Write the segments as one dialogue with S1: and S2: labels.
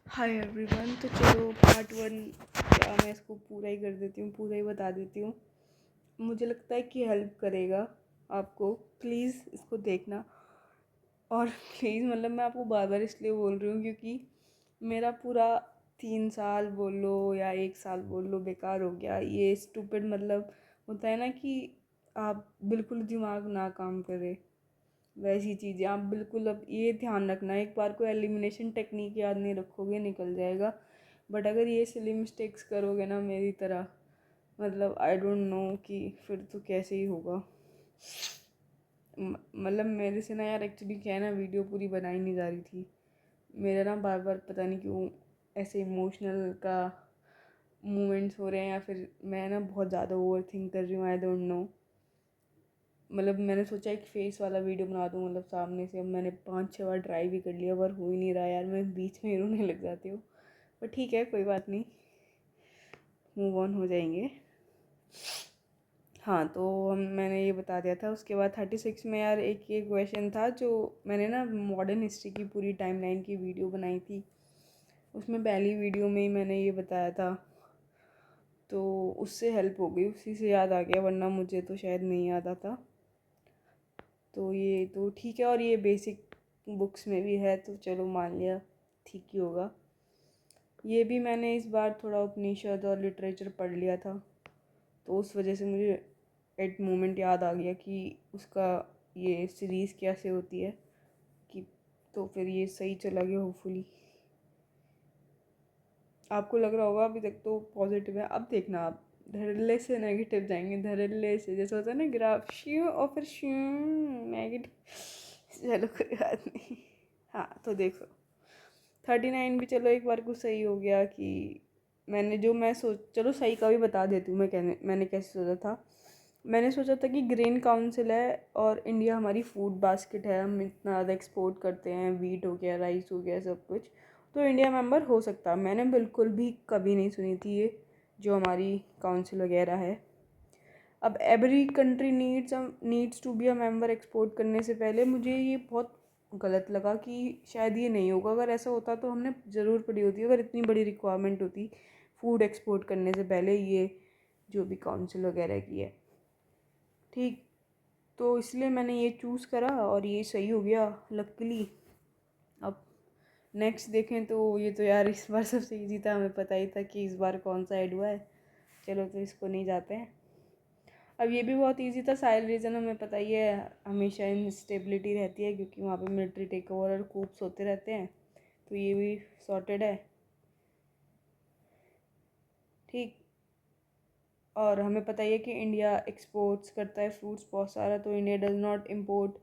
S1: Hi everyone. तो चलो part 1 क्या मैं इसको पूरा ही कर देती हूँ, पूरा ही बता देती हूँ। मुझे लगता है कि हेल्प करेगा आपको। प्लीज़ इसको देखना। और प्लीज़ मतलब मैं आपको बार बार इसलिए बोल रही हूँ क्योंकि मेरा पूरा 3 साल बोल लो या 1 साल बोल लो बेकार हो गया। ये स्टूपिड मतलब होता है ना कि आप बिल्कुल दिमाग ना काम करे, वैसी चीज़ें आप बिल्कुल। अब ये ध्यान रखना, एक बार को एलिमिनेशन टेक्निक याद नहीं रखोगे निकल जाएगा। बट अगर ये सिली मिस्टेक्स करोगे ना मेरी तरह, मतलब आई डोंट नो कि फिर तो कैसे ही होगा। मतलब मेरे से ना यार एक्चुअली क्या है ना, वीडियो पूरी बनाई नहीं जा रही थी। मेरा ना बार बार पता नहीं क्यों ऐसे इमोशनल का मोमेंट्स हो रहे हैं, या फिर मैं ना बहुत ज़्यादा ओवर थिंक कर रही हूँ, आई डोंट नो। मतलब मैंने सोचा एक फेस वाला वीडियो बना दूँ मतलब सामने से। अब मैंने 5-6 बार ट्राई भी कर लिया पर हो ही नहीं रहा यार, मैं बीच में ही रोने लग जाती हूँ। पर ठीक है, कोई बात नहीं, मूव ऑन हो जाएंगे। हाँ, तो मैंने ये बता दिया था। उसके बाद 36 में यार एक ये क्वेश्चन था जो मैंने ना मॉडर्न हिस्ट्री की पूरी टाइमलाइन की वीडियो बनाई थी। उसमें पहली वीडियो में ही मैंने ये बताया था, तो उससे हेल्प हो गई, उसी से याद आ गया, वरना मुझे तो शायद नहीं याद आता। तो ये तो ठीक है, और ये बेसिक बुक्स में भी है तो चलो मान लिया ठीक ही होगा। ये भी मैंने इस बार थोड़ा उपनिषद और लिटरेचर पढ़ लिया था, तो उस वजह से मुझे एट मोमेंट याद आ गया कि उसका ये सीरीज़ कैसे होती है कि। तो फिर ये सही चला गया होपफुली। आपको लग रहा होगा अभी तक तो पॉजिटिव है, अब देखना आप धड़ल्ले से नेगेटिव जाएंगे, धड़ल्ले से, जैसे होता है ना ग्राफ श्यू और फिर श्यू नेगेटिव। चलो कोई बात नहीं। हाँ तो देखो 39 भी चलो एक बार को सही हो गया कि मैंने जो मैं सोच, चलो सही का भी बता देती हूँ। मैंने कैसे सोचा था। मैंने सोचा था कि ग्रेन काउंसिल है और इंडिया हमारी फूड बास्केट है, हम इतना ज़्यादा एक्सपोर्ट करते हैं, वीट हो गया, राइस हो गया, सब कुछ, तो इंडिया मेंबर हो सकता। मैंने बिल्कुल भी कभी नहीं सुनी थी ये जो हमारी काउंसिल वगैरह है। अब every country needs to be a member export करने से पहले मुझे ये बहुत गलत लगा कि शायद ये नहीं होगा। अगर ऐसा होता तो हमने ज़रूर पढ़ी होती, अगर इतनी बड़ी रिक्वायरमेंट होती फूड एक्सपोर्ट करने से पहले ये जो भी काउंसिल वगैरह की है। ठीक, तो इसलिए मैंने ये चूज़ करा और ये सही हो गया लकीली। अब नेक्स्ट देखें तो ये तो यार इस बार सबसे इजी था, हमें पता ही था कि इस बार कौन सा ऐड हुआ है। चलो तो इसको नहीं जाते हैं। अब ये भी बहुत इजी था, साहिल रीजन हमें पता ही है, हमेशा इंस्टेबिलिटी रहती है क्योंकि वहाँ पे मिलिट्री टेक ओवर और कूप्स होते रहते हैं, तो ये भी सॉर्टेड है। ठीक, और हमें पता ही है कि इंडिया एक्सपोर्ट्स करता है फ्रूट्स बहुत सारा, तो इंडिया डज नॉट इंपोर्ट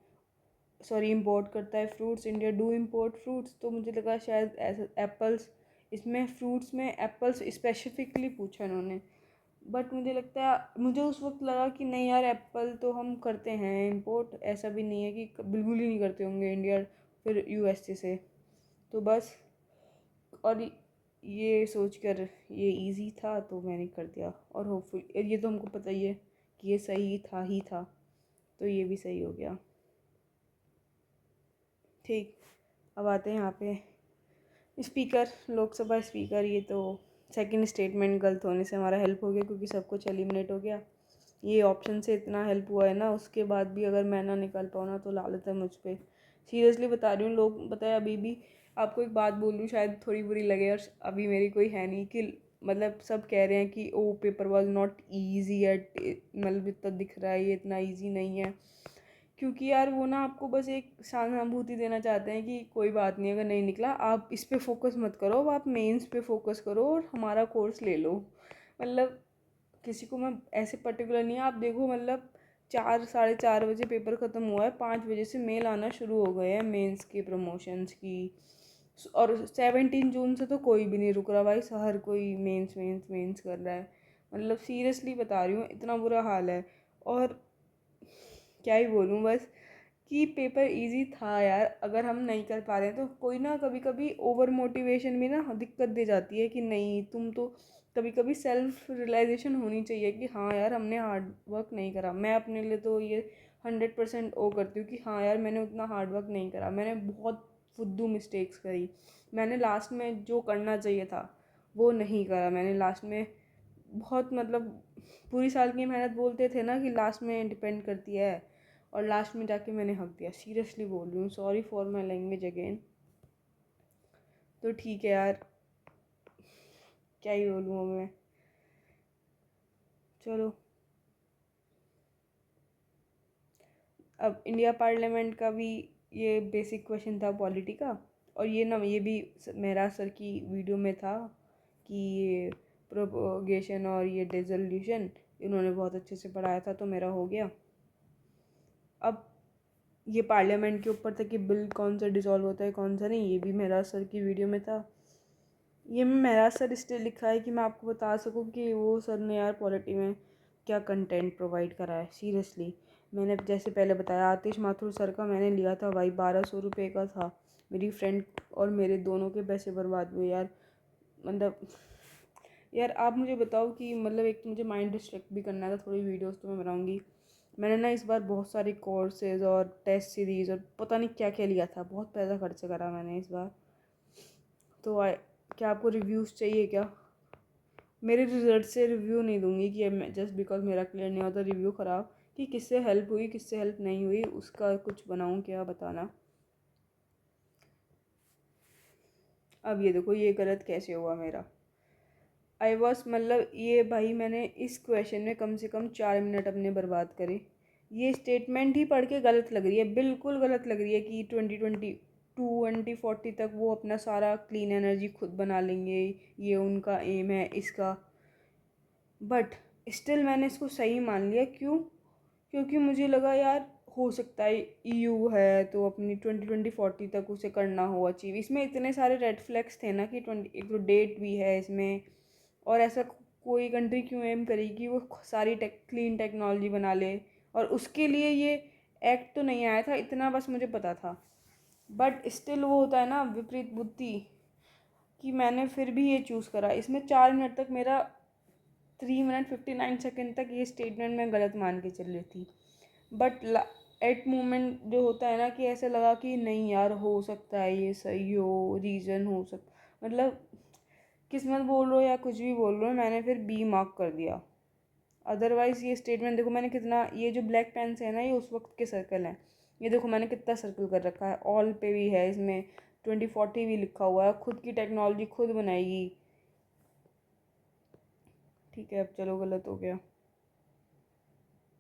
S1: करता है fruits, India do import fruits. तो मुझे लगा शायद ऐसा एप्पल्स, इसमें फ्रूट्स में एप्पल्स स्पेसिफिकली पूछा उन्होंने। बट मुझे उस वक्त लगा कि नहीं यार, एप्पल तो हम करते हैं इंपोर्ट, ऐसा भी नहीं है कि बिल्कुल ही नहीं करते होंगे इंडिया फिर यूएसए से। तो बस, और ये सोच कर ये इजी था तो मैंने कर दिया, और होपफुल ये तो हमको पता ही है कि ये सही था ही था, तो ये भी सही हो गया। ठीक, अब आते हैं यहाँ पे स्पीकर, लोकसभा स्पीकर। ये तो सेकंड स्टेटमेंट गलत होने से हमारा हेल्प हो गया क्योंकि सब कुछ एलिमिनेट हो गया। ये ऑप्शन से इतना हेल्प हुआ है ना, उसके बाद भी अगर मैं ना निकाल पाऊँ ना तो लालत है मुझ पर। सीरियसली बता रही हूँ, लोग बताए अभी भी। आपको एक बात बोल रही हूँ, शायद थोड़ी बुरी लगे, और अभी मेरी कोई है नहीं कि मतलब सब कह रहे हैं कि oh paper was not easy at, मतलब इतना दिख रहा है ये इतना ईजी नहीं है। क्योंकि यार वो ना आपको बस एक सहानुभूति देना चाहते हैं कि कोई बात नहीं, अगर नहीं निकला आप इस पे फोकस मत करो, अब आप मेंस पे फोकस करो और हमारा कोर्स ले लो। मतलब किसी को मैं ऐसे पर्टिकुलर नहीं है, आप देखो मतलब 4 साढ़े 4 बजे पेपर ख़त्म हुआ है, 5 बजे से मेल आना शुरू हो गए हैं मेंस के प्रमोशंस की। और 17 जून से तो कोई भी नहीं रुक रहा भाई, हर कोई मेंस मेंस मेंस कर रहा है। मतलब सीरियसली बता रही हूँ, इतना बुरा हाल है। और क्या ही बोलूँ बस, कि पेपर इजी था यार। अगर हम नहीं कर पा रहे हैं तो कोई ना, कभी कभी ओवर मोटिवेशन भी ना दिक्कत दे जाती है कि नहीं तुम तो, कभी कभी सेल्फ रियलाइजेशन होनी चाहिए कि हाँ यार हमने हार्ड वर्क नहीं करा। मैं अपने लिए तो ये 100% ओ करती हूँ कि हाँ यार मैंने उतना हार्ड वर्क नहीं करा, मैंने बहुत फुद्दू मिस्टेक्स करी। मैंने लास्ट में जो करना चाहिए था वो नहीं करा। मैंने लास्ट में बहुत मतलब पूरी साल की मेहनत बोलते थे ना कि लास्ट में डिपेंड करती है, और लास्ट में जाके मैंने हक दिया। सीरियसली बोल रही हूँ, sorry for my language again. तो ठीक है यार, क्या ही बोलूँ अब मैं। चलो, अब इंडिया पार्लियामेंट का भी ये बेसिक क्वेश्चन था पॉलिटी का, और ये ना ये भी मेरा सर की वीडियो में था कि ये प्रोपोगेशन और ये डिसोल्यूशन इन्होंने बहुत अच्छे से पढ़ाया था, तो मेरा हो गया। अब ये पार्लियामेंट के ऊपर था कि बिल कौन सा डिसॉल्व होता है कौन सा नहीं, ये भी मेरा सर की वीडियो में था। ये मेरा सर इसलिए लिखा है कि मैं आपको बता सकूं कि वो सर ने यार पॉलिटी में क्या कंटेंट प्रोवाइड करा है। सीरियसली, मैंने जैसे पहले बताया आतिश माथुर सर का मैंने लिया था भाई, 1200 रुपये का था। मेरी फ्रेंड और मेरे दोनों के पैसे बर्बाद हुए यार। मतलब यार आप मुझे बताओ कि मतलब एक तो मुझे माइंड डिस्ट्रैक्ट भी करना था, थोड़ी वीडियोस तो मैं बनाऊंगी। मैंने ना इस बार बहुत सारे कोर्सेज और टेस्ट सीरीज़ और पता नहीं क्या क्या लिया था, बहुत पैसा खर्च करा मैंने इस बार। तो क्या आपको रिव्यूज़ चाहिए क्या? मेरे रिजल्ट से रिव्यू नहीं दूंगी कि जस्ट बिकॉज मेरा क्लियर नहीं होता रिव्यू ख़राब, कि किससे हेल्प हुई किससे हेल्प नहीं हुई उसका कुछ बनाऊँ क्या, बताना। अब ये देखो ये गलत कैसे हुआ मेरा। आई वॉज मतलब ये भाई मैंने इस क्वेश्चन में कम से कम 4 मिनट अपने बर्बाद करे। ये स्टेटमेंट ही पढ़ के गलत लग रही है, बिल्कुल गलत लग रही है कि 2040 तक वो अपना सारा क्लीन एनर्जी खुद बना लेंगे, ये उनका एम है इसका। बट स्टिल मैंने इसको सही मान लिया। क्यों? क्योंकि मुझे लगा यार हो सकता है ईयू है तो अपनी 2040 तक उसे करना हो अचीव। इसमें इतने सारे रेड फ्लैग्स थे ना कि एक तो डेट भी है इसमें, और ऐसा कोई कंट्री क्यों एम करेगी वो सारी क्लीन टेक्नोलॉजी बना ले, और उसके लिए ये एक्ट तो नहीं आया था, इतना बस मुझे पता था। बट स्टिल वो होता है ना विपरीत बुद्धि, कि मैंने फिर भी ये चूज़ करा। इसमें 4 मिनट तक मेरा 3 मिनट 59 सेकेंड तक ये स्टेटमेंट मैं गलत मान के चल रही थी। बट एट मोमेंट जो होता है ना कि ऐसे लगा कि नहीं यार हो सकता है ये सही हो, रीज़न हो सकता, मतलब किस्मत बोल लो या कुछ भी बोल लो, मैंने फिर बी मार्क कर दिया। अदरवाइज़ ये स्टेटमेंट देखो मैंने कितना, ये जो ब्लैक पेन से है ना ये उस वक्त के सर्कल हैं, ये देखो मैंने कितना सर्कल कर रखा है, ऑल पे भी है, इसमें 2040 भी लिखा हुआ है, खुद की टेक्नोलॉजी खुद बनाएगी। ठीक है अब चलो गलत हो गया।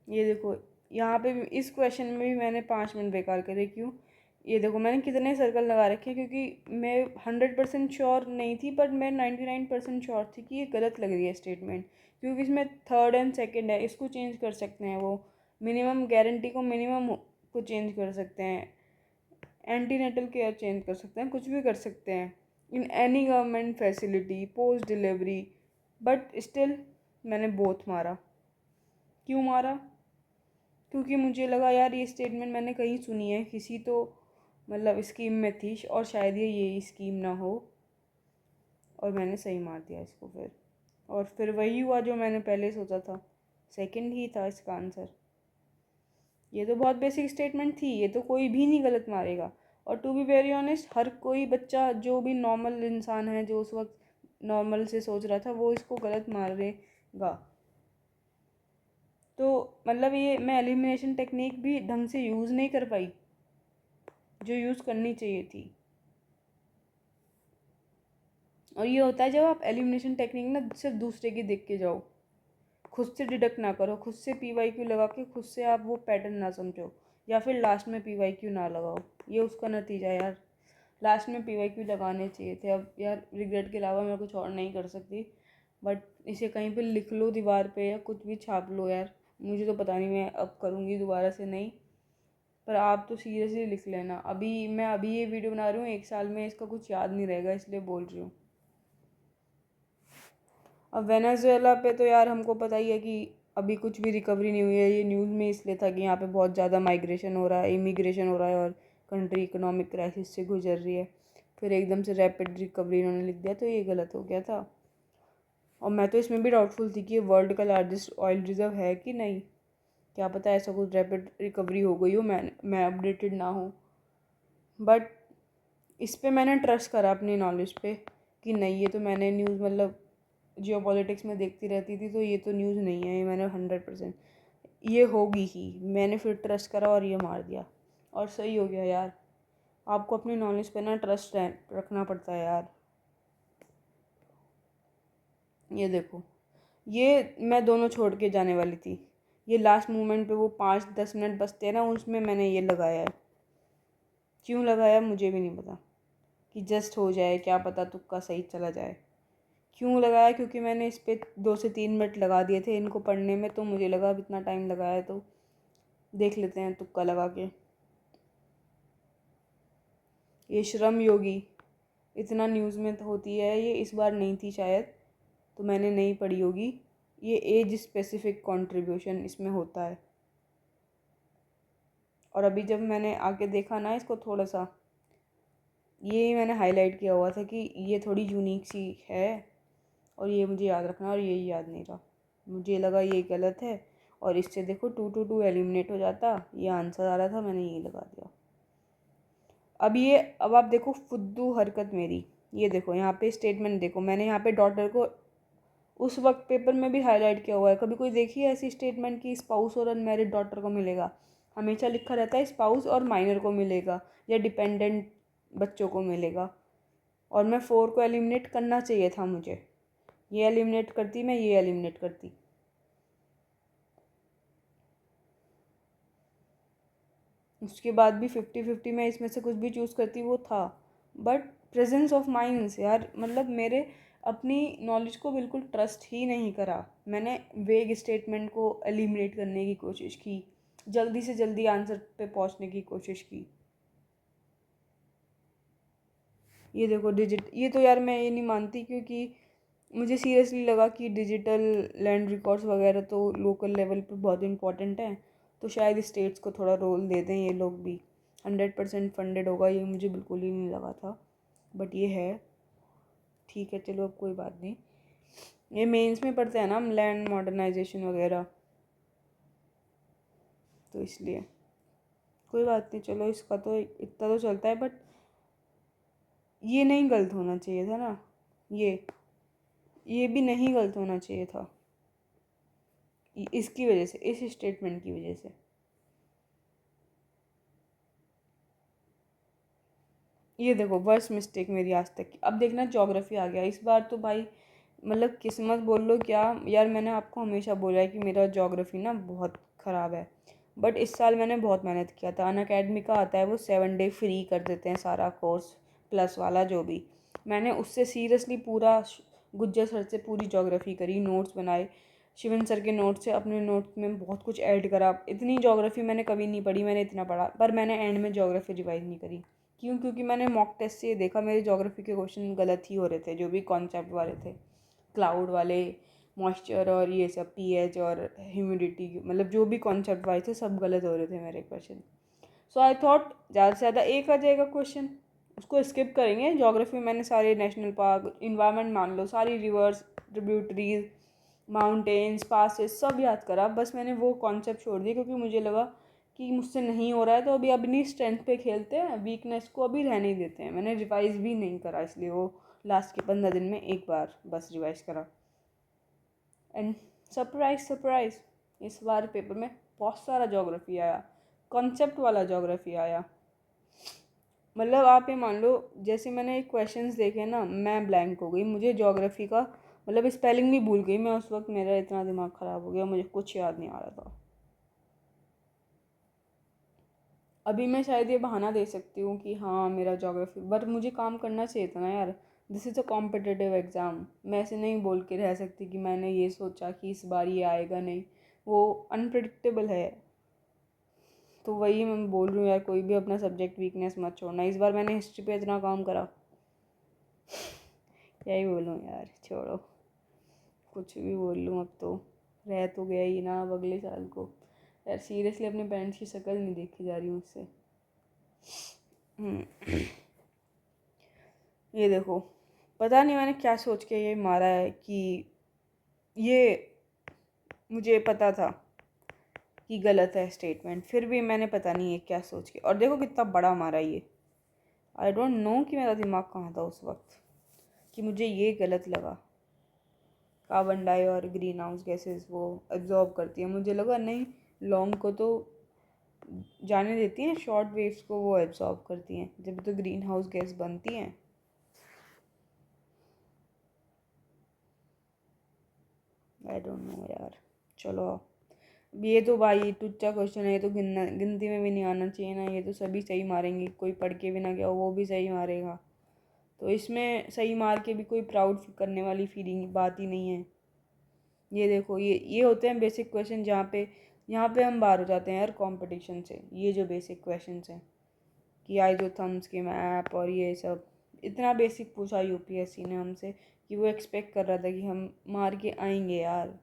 S1: ये देखो यहाँ पे भी इस क्वेश्चन में भी मैंने 5 मिनट बेकार करे। क्यों? ये देखो मैंने कितने सर्कल लगा रखे, क्योंकि मैं 100% श्योर नहीं थी, बट मैं 99% श्योर थी कि ये गलत लग रही है स्टेटमेंट। क्योंकि इसमें थर्ड एंड सेकंड है, इसको चेंज कर सकते हैं वो, मिनिमम गारंटी को मिनिमम को चेंज कर सकते हैं, एंटीनेटल केयर चेंज कर सकते हैं, कुछ भी कर सकते हैं, in any government facility post delivery. But still मैंने बोथ मारा। क्यों मारा? क्योंकि मुझे लगा यार ये स्टेटमेंट मैंने कहीं सुनी है किसी तो मतलब स्कीम में थी, और शायद ये यही स्कीम ना हो, और मैंने सही मार दिया इसको फिर। और फिर वही हुआ जो मैंने पहले सोचा था, सेकंड ही था इसका आंसर। ये तो बहुत बेसिक स्टेटमेंट थी, ये तो कोई भी नहीं गलत मारेगा। और टू बी वेरी ऑनेस्ट हर कोई बच्चा जो भी नॉर्मल इंसान है जो उस वक्त नॉर्मल से सोच रहा था वो इसको गलत मारेगा। तो मतलब ये मैं एलिमिनेशन टेक्निक भी ढंग से यूज़ नहीं कर पाई जो यूज़ करनी चाहिए थी। और ये होता है जब आप एलिमिनेशन टेक्निक ना सिर्फ दूसरे की देख के जाओ, खुद से डिडक्ट ना करो, खुद से पी वाई क्यू लगा के खुद से आप वो पैटर्न ना समझो, या फिर लास्ट में पी वाई क्यू ना लगाओ। ये उसका नतीजा है यार, लास्ट में पी वाई क्यू लगाने चाहिए थे। अब यार रिग्रेट के अलावा मैं कुछ और नहीं कर सकती, बट इसे कहीं पे लिख लो दीवार पे या कुछ भी छाप लो यार। मुझे तो पता नहीं, मैं अब करूँगी दोबारा से नहीं, पर आप तो सीरियसली लिख लेना। अभी ये वीडियो बना रही हूँ, 1 साल में इसका कुछ याद नहीं रहेगा, इसलिए बोल रही हूँ। अब वेनेजुएला पे तो यार हमको पता ही है कि अभी कुछ भी रिकवरी नहीं हुई है। ये न्यूज़ में इसलिए था कि यहाँ पे बहुत ज़्यादा माइग्रेशन हो रहा है, इमिग्रेशन हो रहा है, और कंट्री इकोनॉमिक क्राइसिस से गुजर रही है। फिर एकदम से रैपिड रिकवरी इन्होंने लिख दिया, तो ये गलत हो गया था। और मैं तो इसमें भी डाउटफुल थी कि ये वर्ल्ड का लार्जेस्ट ऑयल रिजर्व है कि नहीं, क्या पता ऐसा कुछ रैपिड रिकवरी हो गई हो, मैं अपडेटेड ना हूँ। बट इस पे मैंने ट्रस्ट करा अपनी नॉलेज पे कि नहीं, ये तो मैंने न्यूज़ मतलब जियो पॉलिटिक्स में देखती रहती थी, तो ये तो न्यूज़ नहीं है, ये मैंने 100% ये होगी ही। मैंने फिर ट्रस्ट करा और ये मार दिया, और सही हो गया यार। आपको अपनी नॉलेज पे ना ट्रस्ट रखना पड़ता है यार। ये देखो, ये मैं दोनों छोड़ के जाने वाली थी, ये लास्ट मोमेंट पे वो 5-10 मिनट बचते हैं ना, उसमें मैंने ये लगाया है। क्यों लगाया मुझे भी नहीं पता, कि जस्ट हो जाए, क्या पता तुक्का सही चला जाए। क्यों लगाया, क्योंकि मैंने इस पे 2 से 3 मिनट लगा दिए थे इनको पढ़ने में, तो मुझे लगा अब इतना टाइम लगाया है तो देख लेते हैं तुक्का लगा के। ये श्रम योगी इतना न्यूज़ में तो होती है, ये इस बार नहीं थी शायद, तो मैंने नहीं पढ़ी होगी। ये एज स्पेसिफिक कंट्रीब्यूशन इसमें होता है। और अभी जब मैंने आके देखा ना इसको थोड़ा सा, ये मैंने हाईलाइट किया हुआ था कि ये थोड़ी यूनिक सी है, और ये मुझे याद रखना, और ये याद नहीं रहा। मुझे लगा ये गलत है, और इससे देखो 2-2 एलिमिनेट हो जाता, ये आंसर आ रहा था, मैंने यही लगा दिया। अब आप देखो फुद्दू हरकत मेरी, ये देखो यहाँ पे स्टेटमेंट देखो, मैंने यहाँ पे डॉटर को उस वक्त पेपर में भी हाईलाइट किया हुआ है। कभी कोई देखी है ऐसी स्टेटमेंट कि स्पाउस और अनमैरिड डॉटर को मिलेगा? हमेशा लिखा रहता है स्पाउस और माइनर को मिलेगा, या डिपेंडेंट बच्चों को मिलेगा। और मैं 4 को एलिमिनेट करना चाहिए था मुझे, ये एलिमिनेट करती, मैं ये एलिमिनेट करती। उसके बाद भी 50-50 में इसमें से कुछ भी चूज़ करती वो था, बट प्रेजेंस ऑफ माइंड्स यार, मतलब मेरे अपनी नॉलेज को बिल्कुल ट्रस्ट ही नहीं करा। मैंने वेग स्टेटमेंट को एलिमिनेट करने की कोशिश की, जल्दी से जल्दी आंसर पे पहुंचने की कोशिश की। ये देखो ये तो यार मैं ये नहीं मानती, क्योंकि मुझे सीरियसली लगा कि डिजिटल लैंड रिकॉर्ड्स वगैरह तो लोकल लेवल पे बहुत इंपॉर्टेंट हैं, तो शायद स्टेट्स को थोड़ा रोल दे दें ये लोग भी। 100% फंडेड होगा ये मुझे बिल्कुल ही नहीं लगा था, बट ये है। ठीक है चलो, अब कोई बात नहीं। ये मेंस में पढ़ते हैं ना हम, लैंड मॉडर्नाइजेशन वगैरह, तो इसलिए कोई बात नहीं। चलो इसका तो इतना तो चलता है, बट ये नहीं गलत होना चाहिए था ना, ये भी नहीं गलत होना चाहिए था, इसकी वजह से, इस स्टेटमेंट की वजह से। ये देखो वर्स्ट मिस्टेक मेरी आज तक की। अब देखना ज्योग्राफी आ गया इस बार तो भाई, मतलब किस्मत बोल लो क्या यार। मैंने आपको हमेशा बोला है कि मेरा ज्योग्राफी ना बहुत ख़राब है, बट इस साल मैंने बहुत मेहनत किया था। अन अकेडमी का आता है वो 7 डे फ्री कर देते हैं सारा कोर्स, प्लस वाला जो भी। मैंने उससे सीरियसली पूरा गुज्जर सर से पूरी ज्योग्राफी करी, नोट्स बनाए, शिवन सर के नोट्स से अपने नोट्स में बहुत कुछ ऐड करा। इतनी ज्योग्राफी मैंने कभी नहीं पढ़ी, मैंने इतना पढ़ा, पर मैंने एंड में ज्योग्राफी रिवाइज नहीं करी। क्यों? क्योंकि मैंने मॉक टेस्ट से ये देखा मेरे ज्योग्राफी के क्वेश्चन गलत ही हो रहे थे, जो भी कॉन्सेप्ट वाले थे, क्लाउड वाले, मॉइस्चर और ये सब, पीएच और ह्यूमिडिटी, मतलब जो भी कॉन्सेप्ट वाले थे सब गलत हो रहे थे मेरे क्वेश्चन। सो आई थॉट ज़्यादा से ज़्यादा एक आ जाएगा क्वेश्चन, उसको स्किप करेंगे। ज्योग्राफी में मैंने सारे नेशनल पार्क, इन्वायरमेंट मान लो, सारी रिवर्स, ट्रिब्यूटरीज, माउंटेन्स, पासेस सब याद करा। बस मैंने वो कॉन्सेप्ट छोड़ दिया, क्योंकि मुझे लगा कि मुझसे नहीं हो रहा है, तो अभी अपनी स्ट्रेंथ पे खेलते हैं, वीकनेस को अभी रहने ही देते हैं। मैंने रिवाइज भी नहीं करा, इसलिए वो लास्ट के 15 दिन में एक बार बस रिवाइज करा। एंड सरप्राइज सरप्राइज, इस बार पेपर में बहुत सारा ज्योग्राफी आया, कॉन्सेप्ट वाला ज्योग्राफी आया। मतलब आप ये मान लो, जैसे मैंने क्वेश्चंस देखे ना, मैं ब्लैंक हो गई। मुझे ज्योग्राफी का मतलब स्पेलिंग भी भूल गई मैं उस वक्त, मेरा इतना दिमाग ख़राब हो गया, मुझे कुछ याद नहीं आ रहा था। अभी मैं शायद ये बहाना दे सकती हूँ कि हाँ मेरा ज्योग्राफी, बट मुझे काम करना चाहिए था ना यार। This is a competitive exam, मैं ऐसे नहीं बोल के रह सकती कि मैंने ये सोचा कि इस बार ये आएगा नहीं, वो अनप्रडिक्टेबल है। तो वही मैं बोल रही हूँ यार, कोई भी अपना सब्जेक्ट वीकनेस मत छोड़ना। इस बार मैंने हिस्ट्री पे इतना काम करा, यही बोलूँ यार, छोड़ो, कुछ भी बोल लूँ, अब तो रह तो गया ही ना, अब अगले साल को। यार सीरियसली अपने पेरेंट्स की शक्ल नहीं देखी जा रही मुझसे। ये देखो, पता नहीं मैंने क्या सोच के ये मारा है कि ये मुझे पता था कि गलत है स्टेटमेंट, फिर भी मैंने पता नहीं है क्या सोच के, और देखो कितना बड़ा मारा ये। आई डोंट नो कि मेरा दिमाग कहाँ था उस वक्त कि मुझे ये गलत लगा। कार्बन डाई और ग्रीन हाउस गैसेस वो एब्जॉर्ब करती है, मुझे लगा नहीं लॉन्ग को तो जाने देती हैं, शॉर्ट वेव्स को वो एब्जॉर्ब करती हैं, जब तो ग्रीन हाउस गैस बनती हैं। आई डोंट नो यार। चलो ये तो भाई टुच्चा क्वेश्चन है, ये तो गिनती में भी नहीं आना चाहिए ना, ये तो सभी सही मारेंगे, कोई पढ़ के भी ना गया वो भी सही मारेगा, तो इसमें सही मार के भी कोई प्राउड करने वाली फीलिंग बात ही नहीं है। ये देखो ये होते हैं बेसिक क्वेश्चन जहाँ पे यहाँ पे हम बाहर हो जाते हैं यार कंपटीशन से। ये जो बेसिक क्वेश्चंस हैं कि आई जो थम्स के मैप और ये सब इतना बेसिक पूछा यूपीएससी ने हमसे कि वो एक्सपेक्ट कर रहा था कि हम मार के आएंगे यार।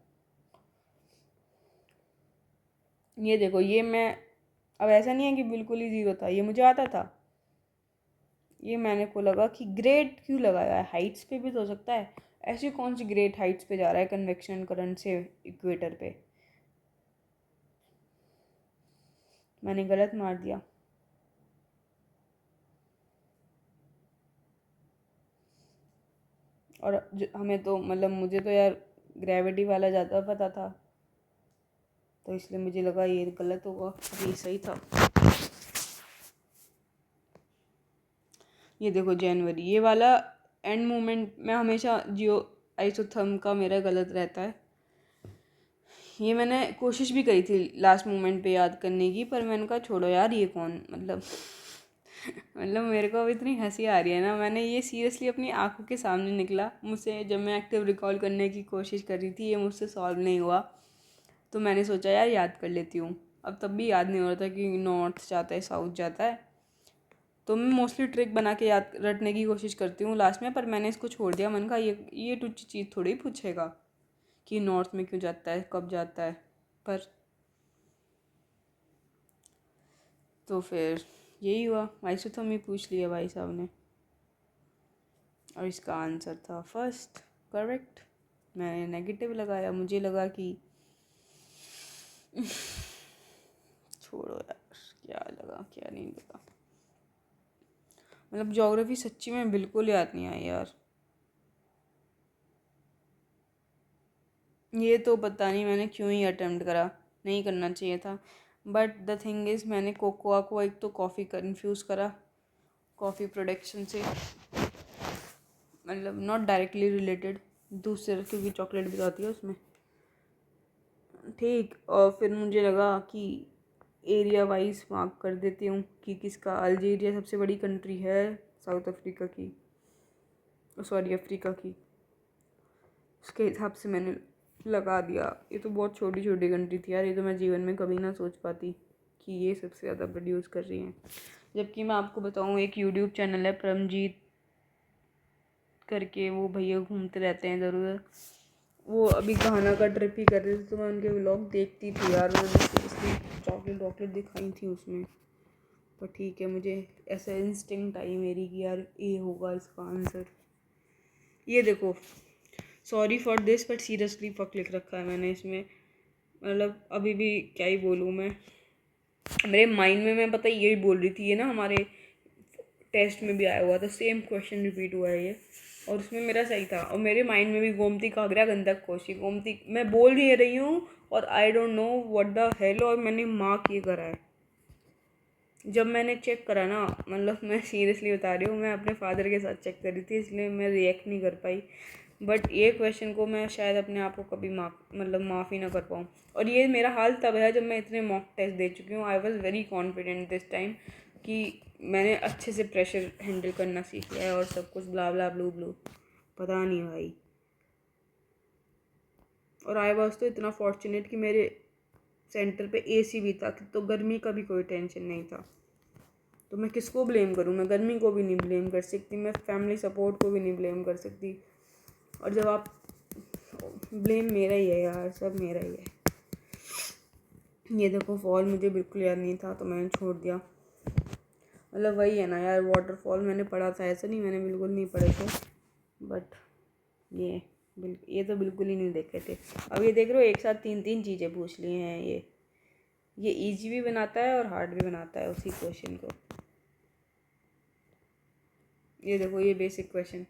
S1: ये देखो ये मैं अब ऐसा नहीं है कि बिल्कुल ही ज़ीरो था, ये मुझे आता था। ये मैंने को लगा कि ग्रेड क्यों लगाया है, हाइट्स पे भी तो हो सकता है। ऐसी कौन सी ग्रेड हाइट्स पे जा रहा है कन्वेक्शन करंट से इक्वेटर पे। मैंने गलत मार दिया। और हमें तो मतलब मुझे तो यार ग्रेविटी वाला ज़्यादा पता था, तो इसलिए मुझे लगा ये गलत होगा, ये सही था। ये देखो जनवरी ये वाला एंड मोमेंट में हमेशा जियो आइसोथर्म का मेरा गलत रहता है। ये मैंने कोशिश भी करी थी लास्ट मोमेंट पे याद करने की, पर मैंने कहा छोड़ो यार ये कौन मतलब मतलब मेरे को अब इतनी हंसी आ रही है ना, मैंने ये सीरियसली अपनी आंखों के सामने निकला मुझसे जब मैं एक्टिव रिकॉल करने की कोशिश कर रही थी, ये मुझसे सॉल्व नहीं हुआ, तो मैंने सोचा यार याद कर लेती हूँ। अब तब भी याद नहीं हो रहा था कि नॉर्थ जाता है साउथ जाता है, तो मैं मोस्टली ट्रिक बना के याद रटने की कोशिश करती हूँ लास्ट में, पर मैंने इसको छोड़ दिया। मैंने कहा ये टुच्ची चीज़ थोड़ी पूछेगा कि नॉर्थ में क्यों जाता है कब जाता है, पर तो फिर यही हुआ, आइसोथर्म ही पूछ लिया भाई साहब ने, और इसका आंसर था फर्स्ट करेक्ट। मैंने नेगेटिव लगाया, मुझे लगा कि छोड़ो यार क्या लगा क्या नहीं लगा। मतलब ज्योग्राफी सच्ची में बिल्कुल याद नहीं आई यार। ये तो पता नहीं मैंने क्यों ही अटेम्प्ट करा, नहीं करना चाहिए था। बट द थिंग इज़ मैंने कोकोआ को एक तो कॉफ़ी कन्फ्यूज़ करा कॉफ़ी प्रोडक्शन से, मतलब नॉट डायरेक्टली रिलेटेड, दूसरे क्योंकि चॉकलेट भी तो आती है उसमें, ठीक। और फिर मुझे लगा कि एरिया वाइज मार्क कर देती हूँ कि किसका, अल्जीरिया सबसे बड़ी कंट्री है साउथ अफ्रीका की, सॉरी अफ्रीका की, उसके हिसाब से मैंने लगा दिया। ये तो बहुत छोटी छोटी कंट्री थी यार, ये तो मैं जीवन में कभी ना सोच पाती कि ये सबसे ज़्यादा प्रोड्यूस कर रही हैं। जबकि मैं आपको बताऊँ एक यूट्यूब चैनल है परमजीत करके, वो भैया घूमते रहते हैं इधर उधर, वो अभी घाना का ट्रिप ही कर रहे थे, तो मैं उनके व्लॉग देखती थी यार, उन्होंने सीरियसली चॉकलेट वॉकलेट दिखाई थी उसमें। पर ठीक है, मुझे ऐसा इंस्टिंक्ट आई मेरी कि यार ए होगा इसका आंसर। ये देखो sorry for this but seriously fuck लिख रखा है मैंने इसमें, मतलब अभी भी क्या ही बोलूँ मैं, मेरे माइंड में मैं पता यही बोल रही थी, ये ना हमारे टेस्ट में भी आया हुआ था, सेम क्वेश्चन रिपीट हुआ है ये, और उसमें मेरा सही था। और मेरे माइंड में भी गोमती घाघरा गंडक कोसी, गोमती मैं बोल ही रही हूँ और I don't know what the hell, और मैंने मार्क ये करा है। जब मैंने चेक करा ना, मतलब मैं सीरियसली बता रही हूँ, मैं अपने फादर के साथ चेक करी थी इसलिए मैं रिएक्ट नहीं कर पाई, बट ये क्वेश्चन को मैं शायद अपने आप को कभी माफ़ ही ना कर पाऊँ। और ये मेरा हाल तब है जब मैं इतने मॉक टेस्ट दे चुकी हूँ। I was very confident this time कि मैंने अच्छे से प्रेशर हैंडल करना सीख लिया है और सब कुछ ब्ला ब्ला ब्लू ब्लू, पता नहीं भाई। और आई वॉज तो इतना फॉर्चुनेट कि मेरे सेंटर पे एसी भी था, तो गर्मी का भी कोई टेंशन नहीं था। तो मैं किसको ब्लेम करूँ, मैं गर्मी को भी नहीं ब्लेम कर सकती, मैं फैमिली सपोर्ट को भी नहीं ब्लेम कर सकती। और जब आप ब्लेम मेरा ही है यार, सब मेरा ही है। ये देखो फॉल मुझे बिल्कुल याद नहीं था तो मैंने छोड़ दिया। मतलब वही है ना यार, वाटरफॉल मैंने पढ़ा था, ऐसा नहीं मैंने बिल्कुल नहीं पढ़े थे, बट ये तो बिल्कुल ही नहीं देखे थे। अब ये देख रहे हो एक साथ तीन तीन चीज़ें पूछ ली हैं, ये इजी भी बनाता है और हार्ड भी बनाता है उसी क्वेश्चन को। ये देखो ये बेसिक क्वेश्चन।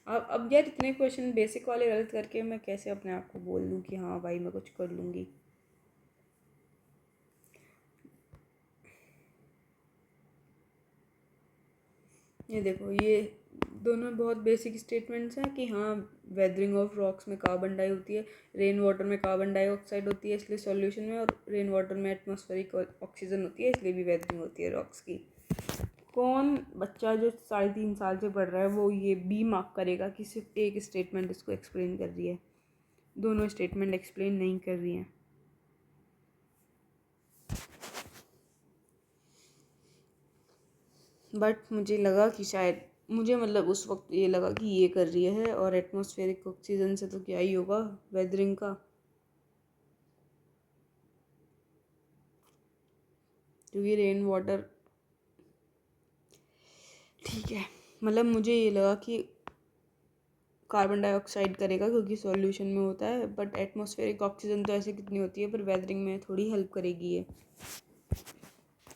S1: अब यार इतने क्वेश्चन बेसिक वाले गलत करके मैं कैसे अपने आप को बोल दूँ कि हाँ भाई मैं कुछ कर लूँगी। ये देखो ये दोनों बहुत बेसिक स्टेटमेंट्स हैं कि हाँ वेदरिंग ऑफ रॉक्स में कार्बन डाई होती है, रेन वाटर में कार्बन डाइऑक्साइड होती है इसलिए सॉल्यूशन में, और रेन वाटर में एटमॉस्फेरिक ऑक्सीजन होती है इसलिए भी वेदरिंग होती है रॉक्स की। कौन बच्चा जो 3.5 साल से पढ़ रहा है वो ये बी मार्क करेगा कि सिर्फ एक स्टेटमेंट इसको एक्सप्लेन कर रही है, दोनों स्टेटमेंट एक्सप्लेन नहीं कर रही हैं। बट मुझे लगा कि शायद मुझे मतलब उस वक्त ये लगा कि ये कर रही है, और एटमॉस्फेरिक ऑक्सीजन से तो क्या ही होगा वेदरिंग का, क्योंकि रेन वाटर ठीक है। मतलब मुझे ये लगा कि कार्बन डाइऑक्साइड करेगा क्योंकि सॉल्यूशन में होता है, बट एटमॉस्फेरिक ऑक्सीजन तो ऐसे कितनी होती है, पर वेदरिंग में थोड़ी हेल्प करेगी ये।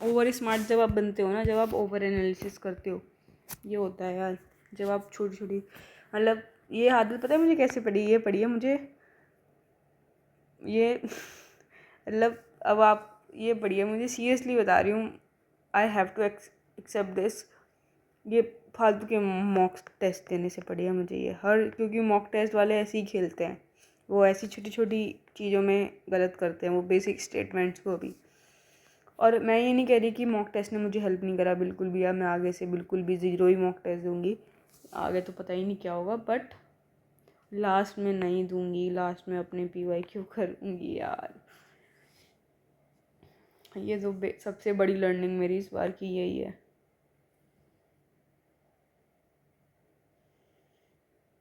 S1: ओवर स्मार्ट जब आप बनते हो ना, जब आप ओवर एनालिसिस करते हो, ये होता है यार। जब आप छोटी छोटी मतलब ये आदत पता है मुझे कैसे पड़ी, ये पड़ी है मुझे ये मतलब अब आप ये पढ़िए, मुझे सीरियसली बता रही हूँ, I have to accept this. ये फालतू के मॉक टेस्ट देने से पड़ी है मुझे ये हर, क्योंकि मॉक टेस्ट वाले ऐसे ही खेलते हैं, वो ऐसी छोटी छोटी चीज़ों में गलत करते हैं, वो बेसिक स्टेटमेंट्स को भी। और मैं ये नहीं कह रही कि मॉक टेस्ट ने मुझे हेल्प नहीं करा बिल्कुल भी, या मैं आगे से बिल्कुल भी ज़ीरो ही मॉक टेस्ट दूँगी, आगे तो पता ही नहीं क्या होगा, बट लास्ट में नहीं दूँगी, लास्ट में अपने PYQ करूँगी यार। ये तो सबसे बड़ी लर्निंग मेरी इस बार की यही है।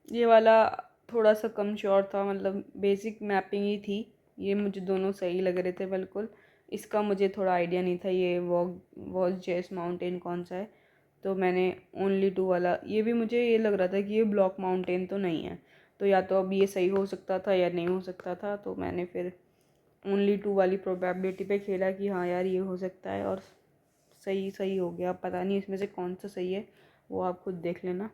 S1: ये वाला थोड़ा सा कम श्योर था, मतलब बेसिक मैपिंग ही थी, ये मुझे दोनों सही लग रहे थे बिल्कुल। इसका मुझे थोड़ा आइडिया नहीं था ये वॉज जेस माउंटेन कौन सा है, तो मैंने ओनली 2 वाला, ये भी मुझे ये लग रहा था कि ये ब्लॉक माउंटेन तो नहीं है, तो या तो अब ये सही हो सकता था या नहीं हो सकता था, तो मैंने फिर ओनली 2 वाली प्रोबेबिलिटी पे खेला कि हाँ यार ये हो सकता है, और सही सही हो गया। पता नहीं इसमें से कौन सा सही है, वो आप खुद देख लेना।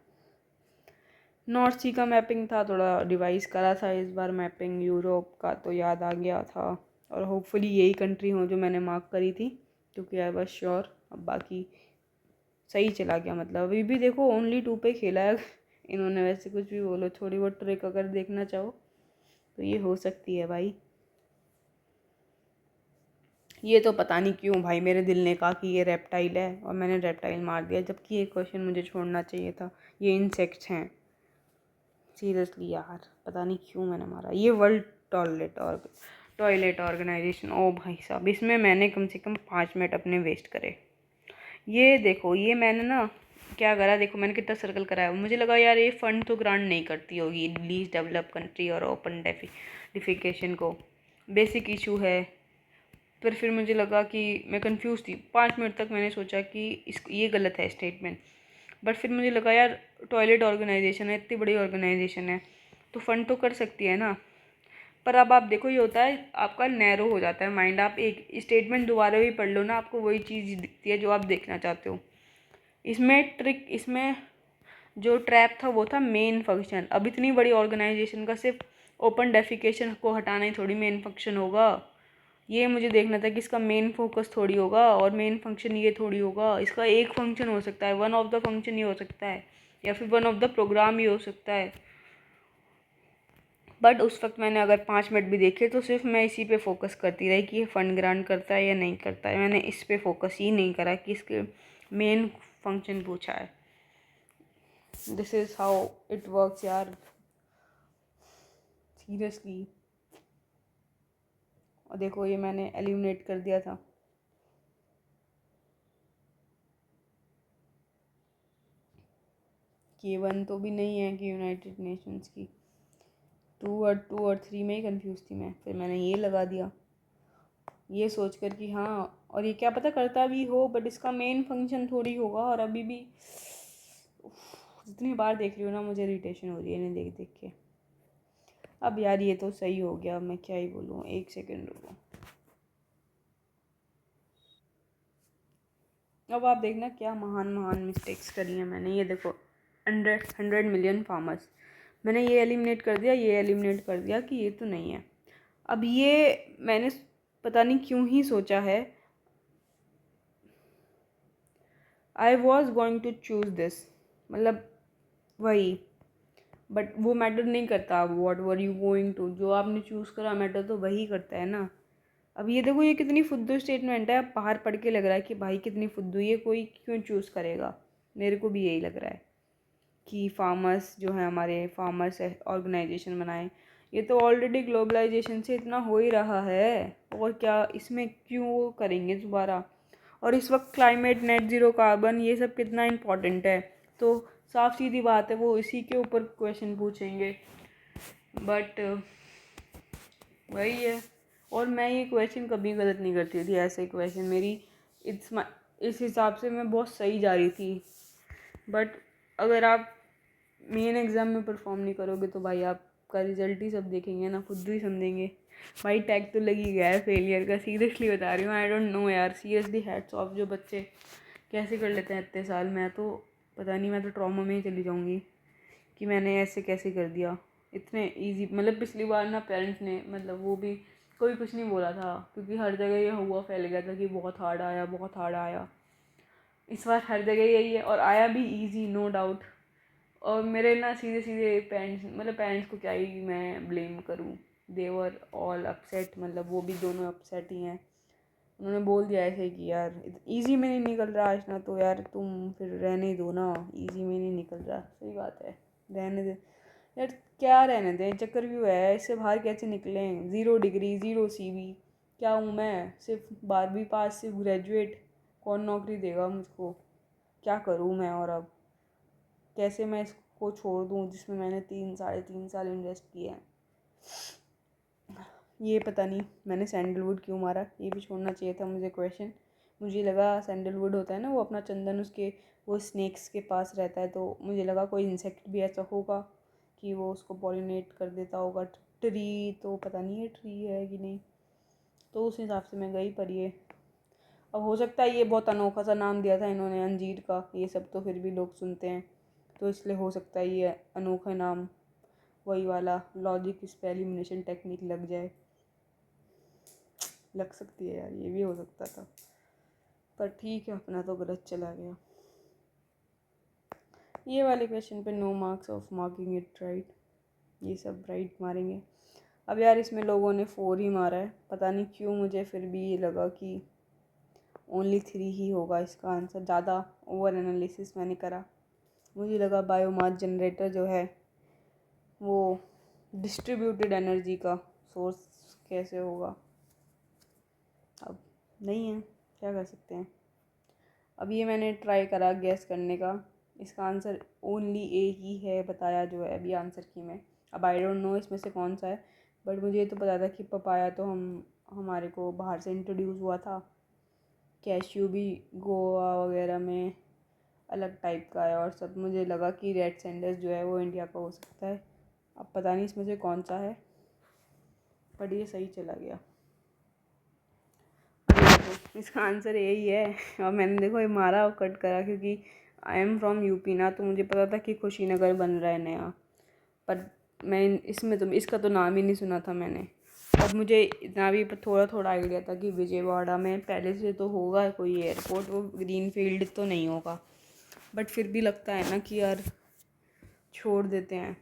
S1: नॉर्थ सी का मैपिंग था, थोड़ा रिवाइज करा था इस बार मैपिंग, यूरोप का तो याद आ गया था, और होपफुली यही कंट्री हो जो मैंने मार्क करी थी, क्योंकि आई वाज श्योर। अब बाकी सही चला गया, मतलब अभी भी देखो ओनली 2 पे खेला है इन्होंने, वैसे कुछ भी बोलो, थोड़ी बहुत ट्रिक अगर देखना चाहो तो ये हो सकती है भाई। ये तो पता नहीं क्यों भाई मेरे दिल ने कहा कि ये रेप्टाइल है, और मैंने रेप्टाइल मार दिया, जबकि ये क्वेश्चन मुझे छोड़ना चाहिए था, ये इंसेक्ट्स हैं। सीरियसली यार पता नहीं क्यों मैंने मारा। ये वर्ल्ड टॉयलेट ऑर्गेनाइजेशन, ओ भाई साहब इसमें मैंने कम से कम 5 मिनट अपने वेस्ट करे। ये देखो ये मैंने ना क्या करा, देखो मैंने कितना सर्कल कराया, मुझे लगा यार ये फंड तो ग्रांट नहीं करती होगी लीस्ट डेवलप कंट्री और ओपन डेफिकेशन को, बेसिक इशू है। फिर मुझे लगा कि मैं कंफ्यूज थी, 5 मिनट तक मैंने सोचा कि ये गलत है स्टेटमेंट, बट फिर मुझे लगा यार टॉयलेट ऑर्गेनाइजेशन है, इतनी बड़ी ऑर्गेनाइजेशन है, तो फंड तो कर सकती है ना। पर अब आप देखो ये होता है आपका नैरो हो जाता है माइंड, आप एक स्टेटमेंट दोबारा भी पढ़ लो ना, आपको वही चीज़ दिखती है जो आप देखना चाहते हो। इसमें जो ट्रैप था वो था मेन फंक्शन। अब इतनी बड़ी ऑर्गेनाइजेशन का सिर्फ ओपन डेफिकेशन को हटाना ही थोड़ी मेन फंक्शन होगा, ये मुझे देखना था कि इसका मेन फोकस थोड़ी होगा, और मेन फंक्शन ये थोड़ी होगा, इसका एक फंक्शन हो सकता है, वन ऑफ द फंक्शन ही हो सकता है, या फिर वन ऑफ द प्रोग्राम ही हो सकता है। बट उस वक्त मैंने अगर 5 मिनट भी देखे तो सिर्फ मैं इसी पे फोकस करती रही कि ये फंड ग्रांट करता है या नहीं करता है, मैंने इस पे फोकस ही नहीं करा कि इसके मेन फंक्शन पूछा है। This is how it works यार, सीरियसली। और देखो ये मैंने एलिमिनेट कर दिया था। K1 तो भी नहीं है कि यूनाइटेड नेशंस की, 2 और 3 में ही कंफ्यूज थी मैं, फिर मैंने ये लगा दिया, ये सोच कर कि हाँ, और ये क्या पता करता भी हो बट इसका मेन फंक्शन थोड़ी होगा। और अभी भी जितनी बार देख रही हूँ ना मुझे इरिटेशन हो रही है इन्हें देख देख के। अब यार ये तो सही हो गया, मैं क्या ही बोलूँ, 1 सेकेंड रुको। अब आप देखना क्या महान महान मिस्टेक्स करी हैं मैंने। ये देखो 100 मिलियन फार्मर्स, मैंने ये एलिमिनेट कर दिया, ये एलिमिनेट कर दिया कि ये तो नहीं है। अब ये मैंने पता नहीं क्यों ही सोचा है, I was going to choose this, मतलब वही, बट वो मैटर नहीं करता। अब what were you going to, जो आपने चूज़ करा मैटर तो वही करता है ना। अब ये देखो ये कितनी फुद्दू स्टेटमेंट है, अब बाहर पढ़ के लग रहा है कि भाई कितनी फुद्दू, ये कोई क्यों चूज़ करेगा। मेरे को भी यही लग रहा है कि फार्मर्स जो है हमारे, फार्मर्स ऑर्गेनाइजेशन बनाए। ये तो ऑलरेडी ग्लोबलाइजेशन से इतना हो ही रहा है, और क्या इसमें क्यों वो करेंगे दोबारा। और इस वक्त क्लाइमेट, नेट ज़ीरो कार्बन, ये सब कितना इम्पोर्टेंट है, तो साफ सीधी बात है वो इसी के ऊपर क्वेश्चन पूछेंगे। बट वही है। और मैं ये क्वेश्चन कभी गलत नहीं करती थी, ऐसे क्वेश्चन मेरी इस हिसाब से मैं बहुत सही जा रही थी। बट अगर आप मेन एग्ज़ाम में परफॉर्म नहीं करोगे तो भाई आपका रिजल्ट ही सब देखेंगे ना, खुद ही समझेंगे। भाई टैग तो लगी गया है फेलियर का, सीरियसली बता रही हूँ। आई डोंट नो यार, सीरियसली हैट्स ऑफ जो बच्चे कैसे कर लेते हैं इतने साल। मैं तो पता नहीं, मैं तो ट्रॉमा में ही चली जाऊँगी कि मैंने ऐसे कैसे कर दिया इतने इजी। मतलब पिछली बार ना पेरेंट्स ने, मतलब वो भी कोई कुछ नहीं बोला था, क्योंकि हर जगह ये हुआ फैल गया था कि बहुत हार्ड आया, बहुत हार्ड आया। इस बार हर जगह यही है, और आया भी इजी, नो डाउट। और मेरे ना सीधे सीधे पेरेंट्स, मतलब पेरेंट्स को क्या ही मैं ब्लेम करूँ, देवर ऑल अपसेट, मतलब वो भी दोनों अपसेट ही हैं। उन्होंने बोल दिया ऐसे कि यार इजी में नहीं निकल रहा आज ना, तो यार तुम फिर रहने ही दो ना, इजी में नहीं निकल रहा। सही बात है, रहने दे यार, क्या रहने दें, चक्कर व्यू है, इससे बाहर कैसे निकलें। 0 डिग्री 0 CV, क्या हूँ मैं, सिर्फ 12वीं पास, सिर्फ ग्रेजुएट, कौन नौकरी देगा मुझको, क्या करूँ मैं। और अब कैसे मैं इसको छोड़ दूँ जिसमें मैंने 3 साढ़े 3 साल इन्वेस्ट किए हैं। ये पता नहीं मैंने सैंडलवुड क्यों मारा, ये भी छोड़ना चाहिए था मुझे क्वेश्चन। मुझे लगा सैंडलवुड होता है ना वो अपना चंदन, उसके वो स्नेक्स के पास रहता है, तो मुझे लगा कोई इंसेक्ट भी ऐसा होगा कि वो उसको पॉलिनेट कर देता होगा। ट्री तो पता नहीं है ट्री है कि नहीं, तो उस हिसाब से मैं गई। पर ये अब हो सकता है ये बहुत अनोखा सा नाम दिया था इन्होंने अंजीर का, ये सब तो फिर भी लोग सुनते हैं, तो इसलिए हो सकता है ये अनोखा नाम, वही वाला लॉजिक इस पे एलिमिनेशन टेक्निक लग जाए। लग सकती है यार, ये भी हो सकता था, पर ठीक है, अपना तो गलत चला गया। ये वाले क्वेश्चन पे no marks off marking it right, ये सब राइट मारेंगे। अब यार इसमें लोगों ने 4 ही मारा है, पता नहीं क्यों मुझे फिर भी ये लगा कि ओनली 3 ही होगा इसका आंसर। ज़्यादा ओवर एनालिसिस मैंने करा, मुझे लगा बायोमास जनरेटर जो है वो डिस्ट्रीब्यूटेड एनर्जी का सोर्स कैसे होगा। अब नहीं है, क्या कर सकते हैं। अब ये मैंने ट्राई करा गैस करने का, इसका आंसर ओनली ए ही है बताया जो है अभी आंसर की मैं। अब आई डोंट नो इसमें से कौन सा है, बट मुझे ये तो पता था कि पपाया तो हमारे को बाहर से इंट्रोड्यूस हुआ था। कैश्यू भी गोवा वगैरह में अलग टाइप का है, और सब मुझे लगा कि रेड सैंडल्स जो है वो इंडिया का हो सकता है। अब पता नहीं इसमें से कौन सा है, बट ये सही चला गया। देखो इसका आंसर यही है। और मैंने देखो ये मारा और कट करा, क्योंकि आई एम फ्रॉम यूपी ना, तो मुझे पता था कि कुशीनगर बन रहा है नया, पर मैं इसमें तो इसका तो नाम ही नहीं सुना था मैंने। अब मुझे इतना भी थोड़ा थोड़ा आइडिया था कि विजयवाड़ा में पहले से तो होगा कोई एयरपोर्ट, वो ग्रीन फील्ड तो नहीं होगा, बट फिर भी लगता है ना कि यार छोड़ देते हैं,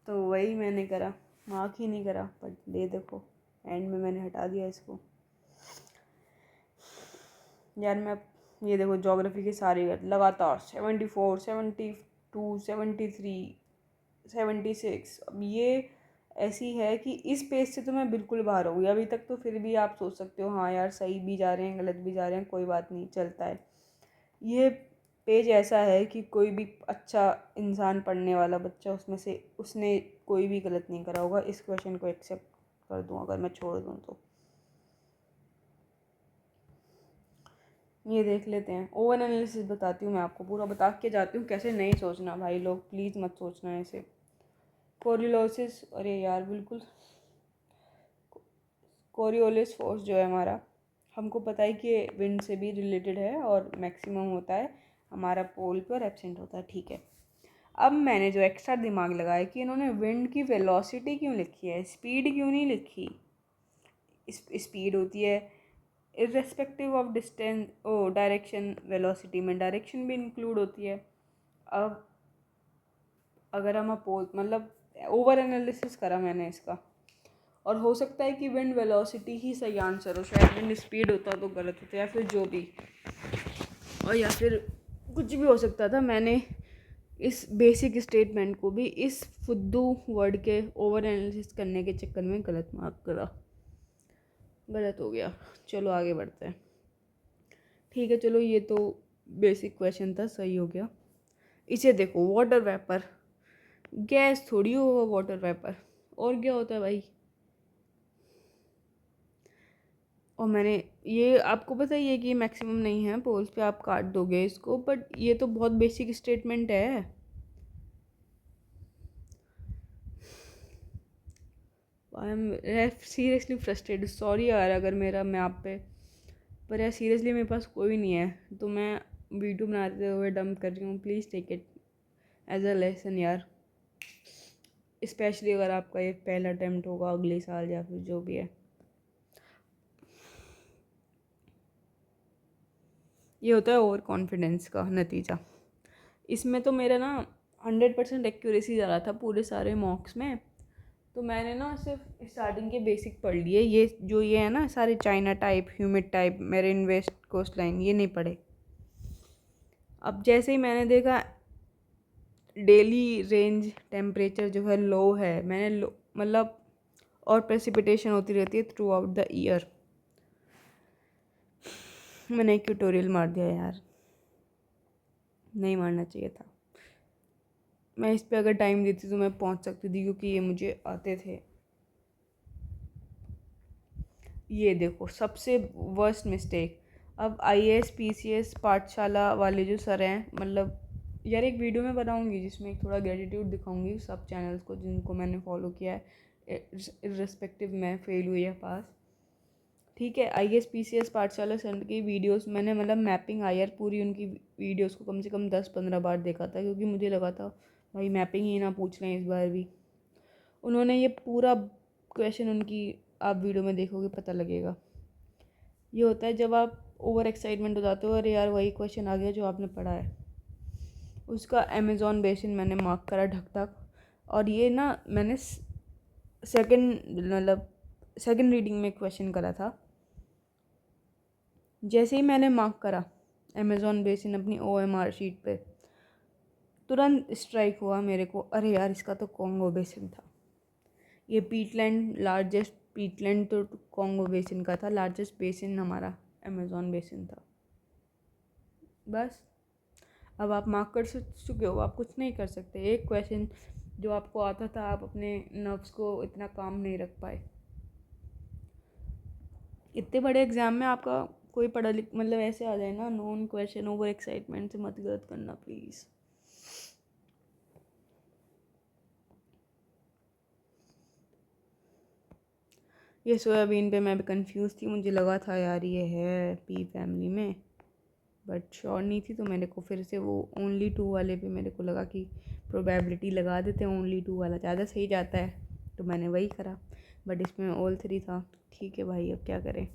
S1: तो वही मैंने करा, मार्क ही नहीं करा। बट दे देखो एंड में मैंने हटा दिया इसको। यार मैं ये देखो ज्योग्राफी के सारे लगातार 74 72 73 76, अब ये ऐसी है कि इस पेज से तो मैं बिल्कुल बाहर हो गई अभी तक। तो फिर भी आप सोच सकते हो हाँ यार सही भी जा रहे हैं गलत भी जा रहे हैं, कोई बात नहीं, चलता है। ये पेज ऐसा है कि कोई भी अच्छा इंसान, पढ़ने वाला बच्चा, उसमें से उसने कोई भी गलत नहीं करा होगा। इस क्वेश्चन को एक्सेप्ट कर दूँ अगर मैं छोड़ दूँ तो। ये देख लेते हैं, ओवर एनालिसिस बताती हूँ मैं आपको, पूरा बता के जाती हूँ कैसे नहीं सोचना भाई लोग, प्लीज़ मत सोचना ऐसे। कोरियोलिस, अरे यार बिल्कुल, कोरियोलिस फोर्स जो है हमारा हमको पता है कि विंड से भी रिलेटेड है और मैक्सिमम होता है हमारा पोल पे और एब्सेंट होता है, ठीक है। अब मैंने जो एक्स्ट्रा दिमाग लगाया कि इन्होंने विंड की वेलोसिटी क्यों लिखी है, स्पीड क्यों नहीं लिखी। स्पीड होती है इर्रेस्पेक्टिव ऑफ डिस्टेंस, ओ डायरेक्शन, वेलोसिटी में डायरेक्शन भी इंक्लूड होती है। अब अगर हम अपोज मतलब ओवर एनालिसिस करा मैंने इसका, और हो सकता है कि विंड वेलोसिटी ही सही आंसर हो, शायद विंड स्पीड होता तो गलत होता, या फिर जो भी, और या फिर कुछ भी हो सकता था। मैंने इस बेसिक स्टेटमेंट को भी इस फुद्दू वर्ड के ओवर एनालिसिस करने के चक्कर में गलत मार्क करा, गलत हो गया। चलो आगे बढ़ते हैं, ठीक है। चलो ये तो बेसिक क्वेश्चन था, सही हो गया। इसे देखो, वाटर वेपर, गैस थोड़ी होगा वाटर वेपर, और क्या होता है भाई। और मैंने ये आपको पता ही है कि मैक्सिमम नहीं है, पोल्स पे आप काट दोगे इसको, बट ये तो बहुत बेसिक स्टेटमेंट है। I am seriously frustrated, sorry यार अगर मेरा मैं आप पे, पर यार सीरियसली मेरे पास कोई नहीं है तो मैं वीडियो बनाते हुए डंप कर रही हूँ। Please take it as a lesson यार, स्पेशली अगर आपका ये पहला अटेम्प्ट होगा अगले साल या फिर जो भी है। ये होता है ओवर कॉन्फिडेंस का नतीजा। इसमें तो मेरा ना 100% एक्यूरेसी जा रहा था पूरे सारे मॉक्स में, तो मैंने ना सिर्फ स्टार्टिंग के बेसिक पढ़ लिए। ये है ना सारे China type, humid type, marine west coast line, ये नहीं पढ़े। अब जैसे ही मैंने देखा डेली रेंज टेम्परेचर जो है लो है, मैंने लो मतलब, और प्रेसिपिटेशन होती रहती है थ्रू आउट द ईयर, मैंने एक ट्यूटोरियल मार दिया यार, नहीं मारना चाहिए था। मैं इस पे अगर टाइम देती तो मैं पहुंच सकती थी, क्योंकि ये मुझे आते थे। ये देखो सबसे वर्स्ट मिस्टेक। अब IAS PCS पाठशाला वाले जो सर हैं, मतलब यार एक वीडियो में बनाऊंगी जिसमें एक थोड़ा ग्रेटिट्यूड दिखाऊंगी सब चैनल्स को जिनको मैंने फॉलो किया है, इर्रेस्पेक्टिव मैं फेल हुई या पास, ठीक है। IAS PCS पाठशाला सर की वीडियोस मैंने मतलब मैपिंग आयर पूरी उनकी वीडियोस को कम से कम 10-15 बार देखा था, क्योंकि मुझे लगा था भाई मैपिंग ही ना पूछ लें इस बार भी। उन्होंने ये पूरा क्वेश्चन उनकी, आप वीडियो में देखोगे पता लगेगा। ये होता है जब आप ओवर एक्साइटमेंट हो जाते हो, अरे यार वही क्वेश्चन आ गया जो आपने पढ़ा है। उसका अमेज़ॉन बेसिन मैंने मार्क करा ढक ढक, और ये ना मैंने सेकंड रीडिंग में क्वेश्चन करा था। जैसे ही मैंने मार्क करा अमेज़ॉन बेसिन अपनी OMR शीट पे, तुरंत स्ट्राइक हुआ मेरे को, अरे यार इसका तो कॉन्गो बेसिन था। ये पीटलैंड, लार्जेस्ट पीटलैंड तो कॉन्गो बेसिन का था, लार्जेस्ट बेसिन हमारा अमेज़ॉन बेसिन था। बस अब आप मार्क कर चुके हो, आप कुछ नहीं कर सकते। एक क्वेश्चन जो आपको आता था, आप अपने नर्व्स को इतना काम नहीं रख पाए। इतने बड़े एग्ज़ाम में आपका कोई पढ़ा लिख मतलब ऐसे आ जाए ना नॉन क्वेश्चन, ओवर एक्साइटमेंट से मत गलत करना प्लीज़। ये सोयाबीन पे मैं भी कंफ्यूज थी, मुझे लगा था यार ये है पी फैमिली में, बट श्योर नहीं थी, तो मेरे को फिर से वो ओनली 2 वाले पे मेरे को लगा कि प्रोबेबिलिटी लगा देते हैं, ओनली 2 वाला ज़्यादा सही जाता है, तो मैंने वही करा। बट इसमें ऑल 3 था, ठीक है भाई अब क्या करें।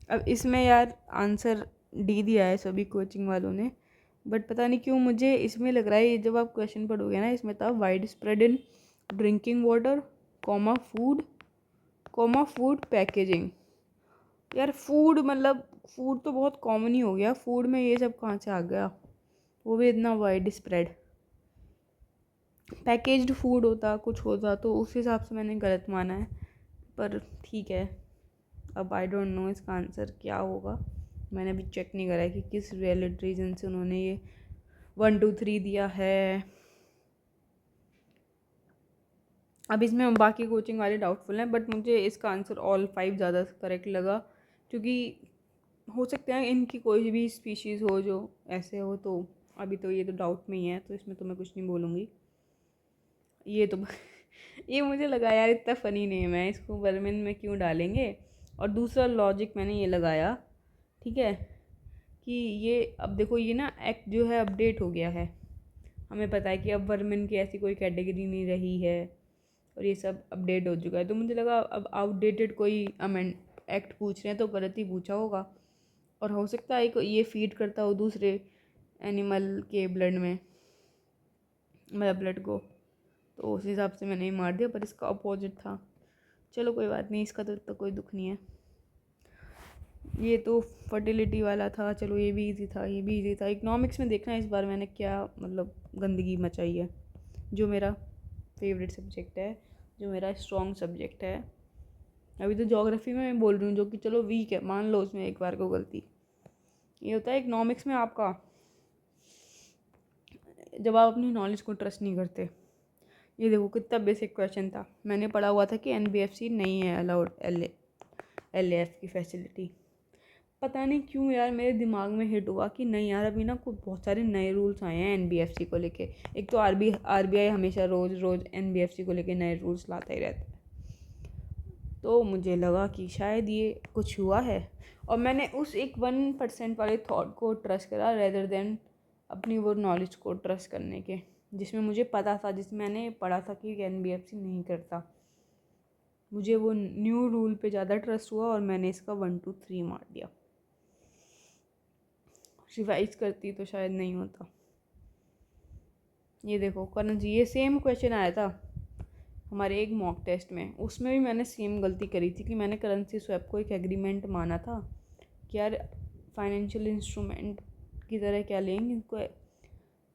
S1: अब इसमें यार आंसर डी दिया है सभी कोचिंग वालों ने, बट पता नहीं क्यों मुझे इसमें लग रहा है, ये जब आप क्वेश्चन पढ़ोगे ना, इसमें था wide spread in drinking water, food packaging. यार फूड मतलब फूड तो बहुत कॉमन ही हो गया, फूड में ये सब कहाँ से आ गया, वो भी इतना वाइड स्प्रेड। पैकेज्ड फूड होता, कुछ होता, तो उस हिसाब से मैंने गलत माना है, पर ठीक है। अब आई डोंट नो इसका आंसर क्या होगा, मैंने अभी चेक नहीं करा है कि किस वैलिड रीज़न से उन्होंने ये 1 2 3 दिया है। अब इसमें बाकी कोचिंग वाले डाउटफुल हैं, बट मुझे इसका आंसर ऑल 5 ज़्यादा करेक्ट लगा, क्योंकि हो सकता है इनकी कोई भी स्पीशीज़ हो जो ऐसे हो, तो अभी तो ये तो डाउट में ही है, तो इसमें तो मैं कुछ नहीं बोलूँगी। ये तो ये मुझे लगा यार इतना फ़नी नेम है, इसको वर्मिन में क्यों डालेंगे। और दूसरा लॉजिक मैंने ये लगाया, ठीक है, कि ये अब देखो ये ना एक्ट जो है अपडेट हो गया है, हमें पता है कि अब वर्मेन की ऐसी कोई कैटेगरी नहीं रही है और ये सब अपडेट हो चुका है। तो मुझे लगा अब आउटडेटेड कोई अमेंड एक्ट पूछ रहे हैं तो गलत ही पूछा होगा, और हो सकता है ये फीड करता हो दूसरे एनिमल के ब्लड में, मतलब ब्लड को, तो उस हिसाब से मैंने मार दिया, पर इसका अपोजिट था। चलो कोई बात नहीं, इसका तो कोई दुख नहीं है। ये तो फर्टिलिटी वाला था, चलो ये भी इजी था, ये भी इजी था। इकोनॉमिक्स में देखना इस बार मैंने क्या मतलब गंदगी मचाई है, जो मेरा फेवरेट सब्जेक्ट है, जो मेरा स्ट्रॉन्ग सब्जेक्ट है। अभी तो ज्योग्राफी में मैं बोल रही हूँ, जो कि चलो वीक है, मान लो उसमें एक बार को गलती। ये होता है इकोनॉमिक्स में आपका, जब आप अपनी नॉलेज को ट्रस्ट नहीं करते। ये देखो कितना बेसिक क्वेश्चन था, मैंने पढ़ा हुआ था कि एनबीएफसी नहीं है अलाउड एलएएफ की फैसिलिटी। पता नहीं क्यों यार मेरे दिमाग में हिट हुआ कि नहीं यार, अभी ना कुछ बहुत सारे नए रूल्स आए हैं एनबीएफसी को लेके। एक तो आरबीआई हमेशा रोज़ रोज़ एनबीएफसी को लेके नए रूल्स लाता ही रहता है। तो मुझे लगा कि शायद ये कुछ हुआ है, और मैंने उस एक 1% वाले थॉट को ट्रस्ट करा रेदर देन अपनी वो नॉलेज को ट्रस्ट करने के, जिसमें मुझे पता था, जिसमें मैंने पढ़ा था कि एनबीएफसी नहीं करता। मुझे वो न्यू रूल पे ज़्यादा ट्रस्ट हुआ और मैंने इसका 1 2 3 मार दिया। रिवाइज करती तो शायद नहीं होता। ये देखो करण जी, ये सेम क्वेश्चन आया था हमारे एक मॉक टेस्ट में, उसमें भी मैंने सेम गलती करी थी कि मैंने करेंसी स्वैप को एक एग्रीमेंट माना था कि यार फाइनेंशियल इंस्ट्रूमेंट की तरह क्या लेंगे इनको।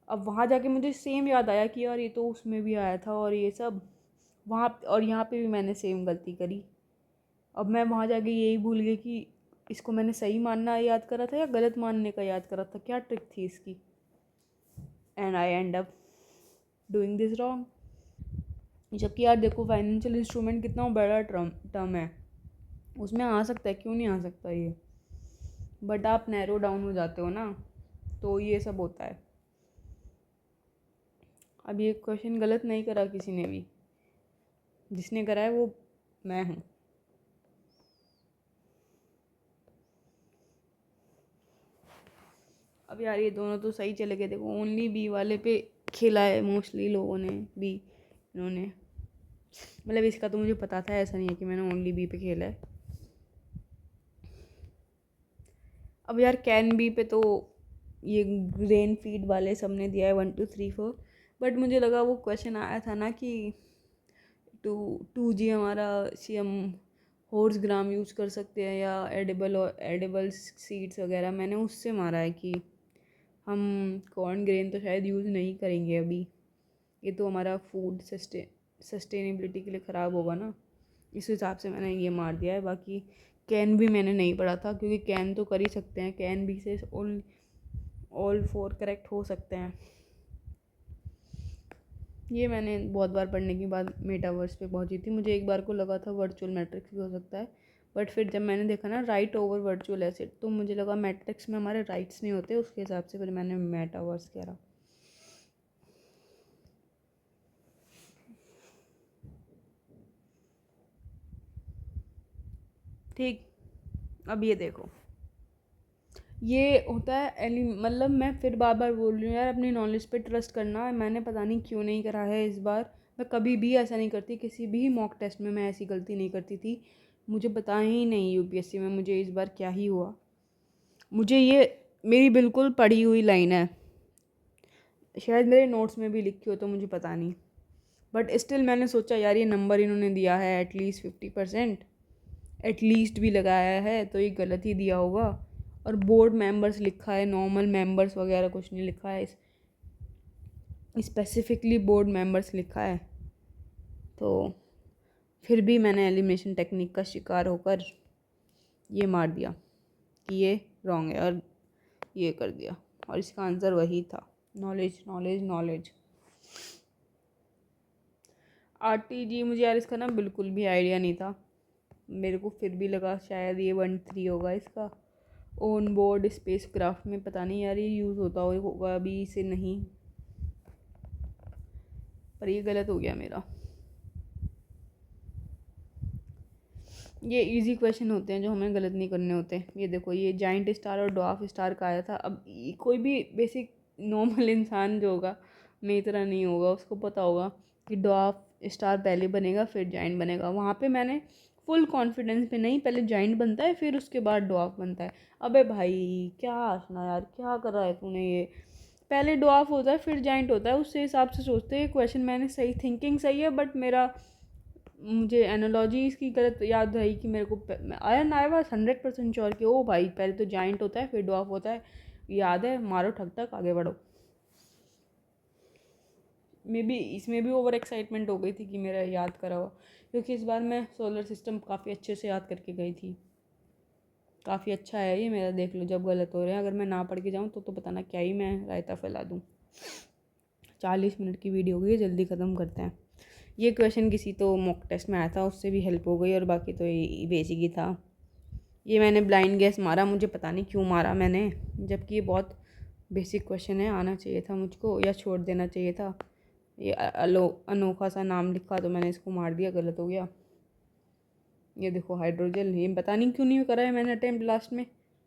S1: अब वहाँ जाके मुझे सेम याद आया कि यार ये तो उसमें भी आया था और ये सब वहाँ, और यहाँ पे भी मैंने सेम गलती करी। अब मैं वहाँ जाके यही भूल गई कि इसको मैंने सही मानना याद करा था या गलत मानने का याद करा था, क्या ट्रिक थी इसकी। And I and up doing this wrong. जबकि यार देखो फाइनेंशियल इंस्ट्रूमेंट कितना बड़ा टर्म है, उसमें आ सकता है, क्यों नहीं आ सकता ये, बट आप नैरो डाउन हो जाते हो ना, तो ये सब होता है। अब ये क्वेश्चन गलत नहीं करा किसी ने भी, जिसने करा है वो मैं हूँ। अब यार ये दोनों तो सही चले गए, देखो ओनली बी वाले पे खेला है मोस्टली लोगों ने, बी इन्होंने, मतलब इसका तो मुझे पता था, ऐसा नहीं है कि मैंने ओनली बी पे खेला है। अब यार कैन बी पे तो ये ग्रेन फीड वाले सब ने दिया है 1 2 3 4, बट मुझे लगा वो क्वेश्चन आया था ना कि 2G हमारा CM हॉर्स ग्राम यूज़ कर सकते हैं या एडिबल सीड्स वगैरह, मैंने उससे मारा है कि हम कॉर्न ग्रेन तो शायद यूज़ नहीं करेंगे अभी, ये तो हमारा फूड सस्टेनेबिलिटी के लिए ख़राब होगा ना, इस हिसाब से मैंने ये मार दिया है। बाकी कैन भी मैंने नहीं पढ़ा था, क्योंकि कैन तो कर ही सकते हैं, कैन भी से ऑल 4 करेक्ट हो सकते हैं। ये मैंने बहुत बार पढ़ने के बाद मेटावर्स पे पहुंची थी। मुझे एक बार को लगा था वर्चुअल मैट्रिक्स भी हो सकता है, बट फिर जब मैंने देखा ना राइट ओवर वर्चुअल एसिड, तो मुझे लगा मैट्रिक्स में हमारे राइट्स नहीं होते, उसके हिसाब से फिर मैंने मेटावर्स करा। ठीक, अब ये देखो, ये होता है मतलब मैं फिर बार बार बोल रही हूँ यार, अपनी नॉलेज पे ट्रस्ट करना। मैंने पता नहीं क्यों नहीं करा है इस बार, मैं कभी भी ऐसा नहीं करती, किसी भी मॉक टेस्ट में मैं ऐसी गलती नहीं करती थी। मुझे पता ही नहीं यूपीएससी में मुझे इस बार क्या ही हुआ। मुझे ये मेरी बिल्कुल पढ़ी हुई लाइन है, शायद मेरे नोट्स में भी लिखी हो तो मुझे पता नहीं, बट स्टिल मैंने सोचा यार ये नंबर इन्होंने दिया है एटलीस्ट 50%, एटलीस्ट भी लगाया है तो ये गलत ही दिया होगा। और बोर्ड मेंबर्स लिखा है, नॉर्मल मेंबर्स वगैरह कुछ नहीं लिखा है, स्पेसिफिकली बोर्ड मेंबर्स लिखा है। तो फिर भी मैंने एलिमिनेशन टेक्निक का शिकार होकर ये मार दिया कि ये रॉन्ग है, और ये कर दिया, और इसका आंसर वही था, नॉलेज नॉलेज नॉलेज। आरटीजी मुझे यार इसका ना बिल्कुल भी आइडिया नहीं था, मेरे को फिर भी लगा शायद ये 1 3 होगा इसका। ऑन बोर्ड स्पेस क्राफ्ट में पता नहीं यार ये यूज़ होता होगा अभी से नहीं, पर ये गलत हो गया मेरा। ये इजी क्वेश्चन होते हैं जो हमें गलत नहीं करने होते। ये देखो, ये जाइंट स्टार और ड्वार्फ स्टार का आया था। अब कोई भी बेसिक नॉर्मल इंसान जो होगा, मेरी तरह नहीं होगा, उसको पता होगा कि ड्वार्फ स्टार पहले बनेगा फिर जाइंट बनेगा। वहाँ पे मैंने फुल कॉन्फिडेंस पे, नहीं पहले जाइंट बनता है फिर उसके बाद ड्वार्फ बनता है। अबे भाई क्या आशना यार, क्या कर रहा है तूने? ये पहले ड्वार्फ होता है फिर जाइंट होता है, उससे हिसाब से सोचते हैं। क्वेश्चन मैंने सही, थिंकिंग सही है, बट मुझे एनालॉजी इसकी गलत याद रही कि मेरे को आयरन आया हुआ 100% श्योर कि ओ भाई पहले तो जाइंट होता है फिर ड्वार्फ होता है, याद है, मारो ठक ठक आगे बढ़ो। मे बी इसमें भी ओवर एक्साइटमेंट हो गई थी कि मेरा याद करा हुआ, क्योंकि इस बार मैं सोलर सिस्टम काफ़ी अच्छे से याद करके गई थी। काफ़ी अच्छा है ये मेरा, देख लो जब गलत हो रहे हैं, अगर मैं ना पढ़ के जाऊँ तो पता ना क्या ही मैं रायता फैला दूँ। 40 मिनट की वीडियो हो गई है, जल्दी ख़त्म करते हैं। ये क्वेश्चन किसी तो मॉक टेस्ट में आया था, उससे भी हेल्प हो गई, और बाकी तो ये बेसिक ही था। ये मैंने ब्लाइंड गैस मारा, मुझे पता नहीं क्यों मारा मैंने, जबकि ये बहुत बेसिक क्वेश्चन है, आना चाहिए था मुझको या छोड़ देना चाहिए था। ये अनोखा सा नाम लिखा तो मैंने इसको मार दिया, गलत हो गया। ये देखो हाइड्रोजन, ये पता नहीं क्यों नहीं करा है मैंने अटैम्प्ट लास्ट में,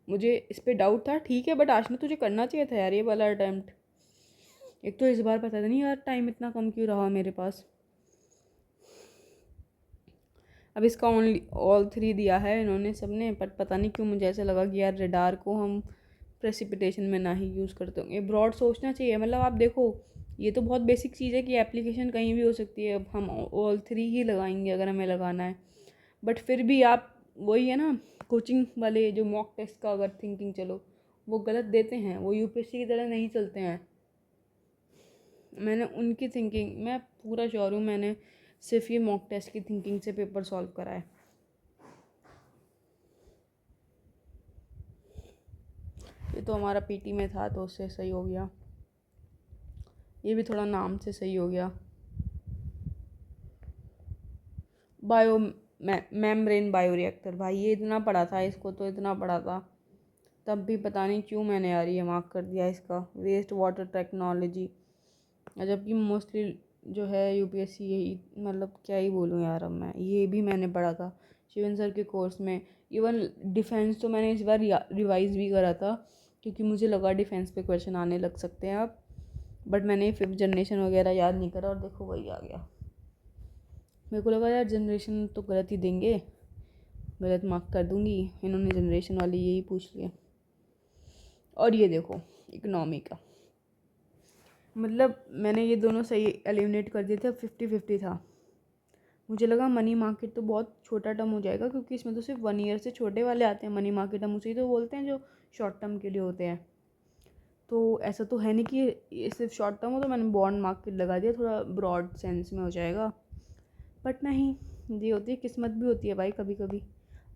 S1: मुझे इस पर डाउट था। ठीक है, बट आज में तुझे करना चाहिए था यार ये वाला अटैम्प्ट। एक तो इस बार पता नहीं यार टाइम इतना कम क्यों रहा मेरे पास। अब इसका ओनली ऑल 3 दिया है इन्होंने सबने, बट पता नहीं क्यों मुझे ऐसा लगा कि यार रेडार को हम प्रेसिपिटेशन में ना ही यूज़ करते होंगे। ब्रॉड सोचना चाहिए, मतलब आप देखो ये तो बहुत बेसिक चीज़ है कि एप्लीकेशन कहीं भी हो सकती है। अब हम ऑल 3 ही लगाएंगे अगर हमें लगाना है, बट फिर भी आप वही है ना, कोचिंग वाले जो मॉक टेस्ट का अगर थिंकिंग चलो वो गलत देते हैं, वो यूपीएससी की तरह नहीं चलते हैं। मैंने उनकी थिंकिंग, मैं पूरा श्योर हूँ मैंने सिर्फ ये मॉक टेस्ट की थिंकिंग से पेपर सॉल्व करा है। ये तो हमारा पीटी में था तो उससे सही हो गया, ये भी थोड़ा नाम से सही हो गया। बायो मेम्ब्रेन बायोरिएक्टर, भाई ये इतना पढ़ा था, इसको तो इतना पढ़ा था, तब भी पता नहीं क्यों मैंने यार ये मार्क कर दिया इसका। वेस्ट वाटर टेक्नोलॉजी, जबकि मोस्टली जो है यूपीएससी यही, मतलब क्या ही बोलूँ यार, अब मैं ये भी मैंने पढ़ा था शिवन सर के कोर्स में। इवन डिफेंस तो मैंने इस बार रिवाइज भी करा था, क्योंकि मुझे लगा डिफेंस पे क्वेश्चन आने लग सकते हैं अब, बट मैंने 5th जनरेशन वगैरह याद नहीं करा, और देखो वही आ गया। मेरे को लगा यार जनरेशन तो गलत ही देंगे, गलत मार्क कर दूंगी, इन्होंने जनरेशन वाली यही पूछ लिया। और ये देखो इकोनॉमी का, मतलब मैंने ये दोनों सही एलिमिनेट कर दिए थे, 50-50 था। मुझे लगा मनी मार्केट तो बहुत छोटा टर्म हो जाएगा, क्योंकि इसमें तो सिर्फ 1 ईयर से छोटे वाले आते हैं मनी मार्केट, हम उसे ही तो बोलते हैं जो शॉर्ट टर्म के लिए होते हैं। तो ऐसा तो है नहीं कि ये सिर्फ शॉर्ट टर्म हो, तो मैंने बॉन्ड मार्केट लगा दिया, थोड़ा ब्रॉड सेंस में हो जाएगा। बट नहीं, ये होती है किस्मत भी होती है भाई, कभी कभी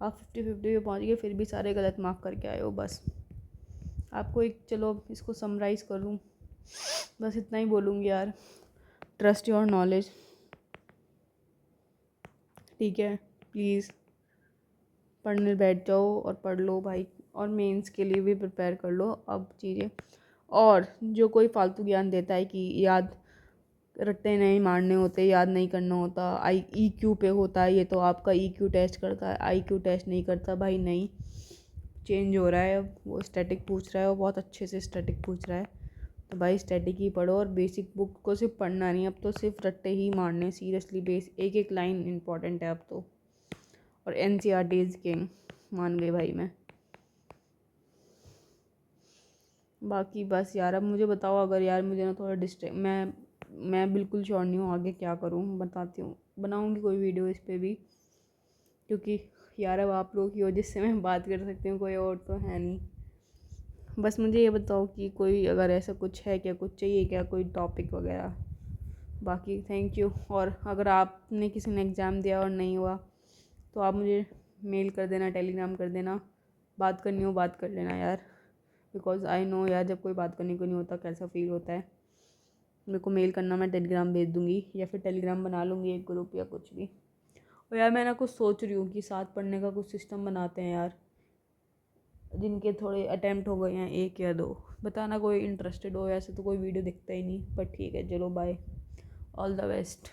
S1: आप 50-50 पे पहुँच गए फिर भी सारे गलत मार्क करके आए हो। बस आपको एक, चलो इसको समराइज़ करूँ, बस इतना ही बोलूँगी यार, ट्रस्ट योर नॉलेज, ठीक है, प्लीज़ पढ़ने बैठ जाओ और पढ़ लो भाई, और मेंस के लिए भी प्रिपेयर कर लो अब चीज़ें। और जो कोई फालतू ज्ञान देता है कि याद रट्टे नहीं मारने होते, याद नहीं करना होता, ईक्यू पे होता है ये, तो आपका ईक्यू टेस्ट करता है, आईक्यू टेस्ट नहीं करता भाई, नहीं, चेंज हो रहा है अब। वो स्टैटिक पूछ रहा है, वो बहुत अच्छे से स्टैटिक पूछ रहा है, तो भाई स्टैटिक ही पढ़ो, और बेसिक बुक को सिर्फ पढ़ना नहीं, अब तो सिर्फ रट्टे ही मारने, सीरियसली बेस एक एक लाइन इंपॉर्टेंट है अब तो। और एनसीईआरटी इज किंग, मान गई भाई मैं। बाकी बस यार, अब मुझे बताओ, अगर यार मुझे ना थोड़ा मैं बिल्कुल श्योर नहीं हूँ आगे क्या करूँ, बताती हूँ, बनाऊँगी कोई वीडियो इस पर भी, क्योंकि यार अब आप लोग की वजह से मैं बात कर सकती हूँ, कोई और तो है नहीं। बस मुझे ये बताओ कि कोई अगर ऐसा कुछ है क्या, कुछ चाहिए क्या, कोई टॉपिक वगैरह। बाकी थैंक यू, और अगर आपने किसी ने एग्ज़ाम दिया और नहीं हुआ तो आप मुझे मेल कर देना, टेलीग्राम कर देना, बात करनी हो बात कर लेना यार, बिकॉज़ आई नो यार जब कोई बात करने को नहीं होता कैसा फील होता है। मेरे को मेल करना, मैं टेलीग्राम भेज दूँगी, या फिर टेलीग्राम बना लूँगी एक ग्रुप या कुछ भी। और यार मैं ना कुछ सोच रही हूँ कि साथ पढ़ने का कुछ सिस्टम बनाते हैं यार, जिनके थोड़े अटैम्प्ट हो गए हैं 1 या 2, बताना कोई इंटरेस्टेड हो, ऐसे तो कोई वीडियो दिखता ही नहीं, पर ठीक है चलो बाय, ऑल द बेस्ट।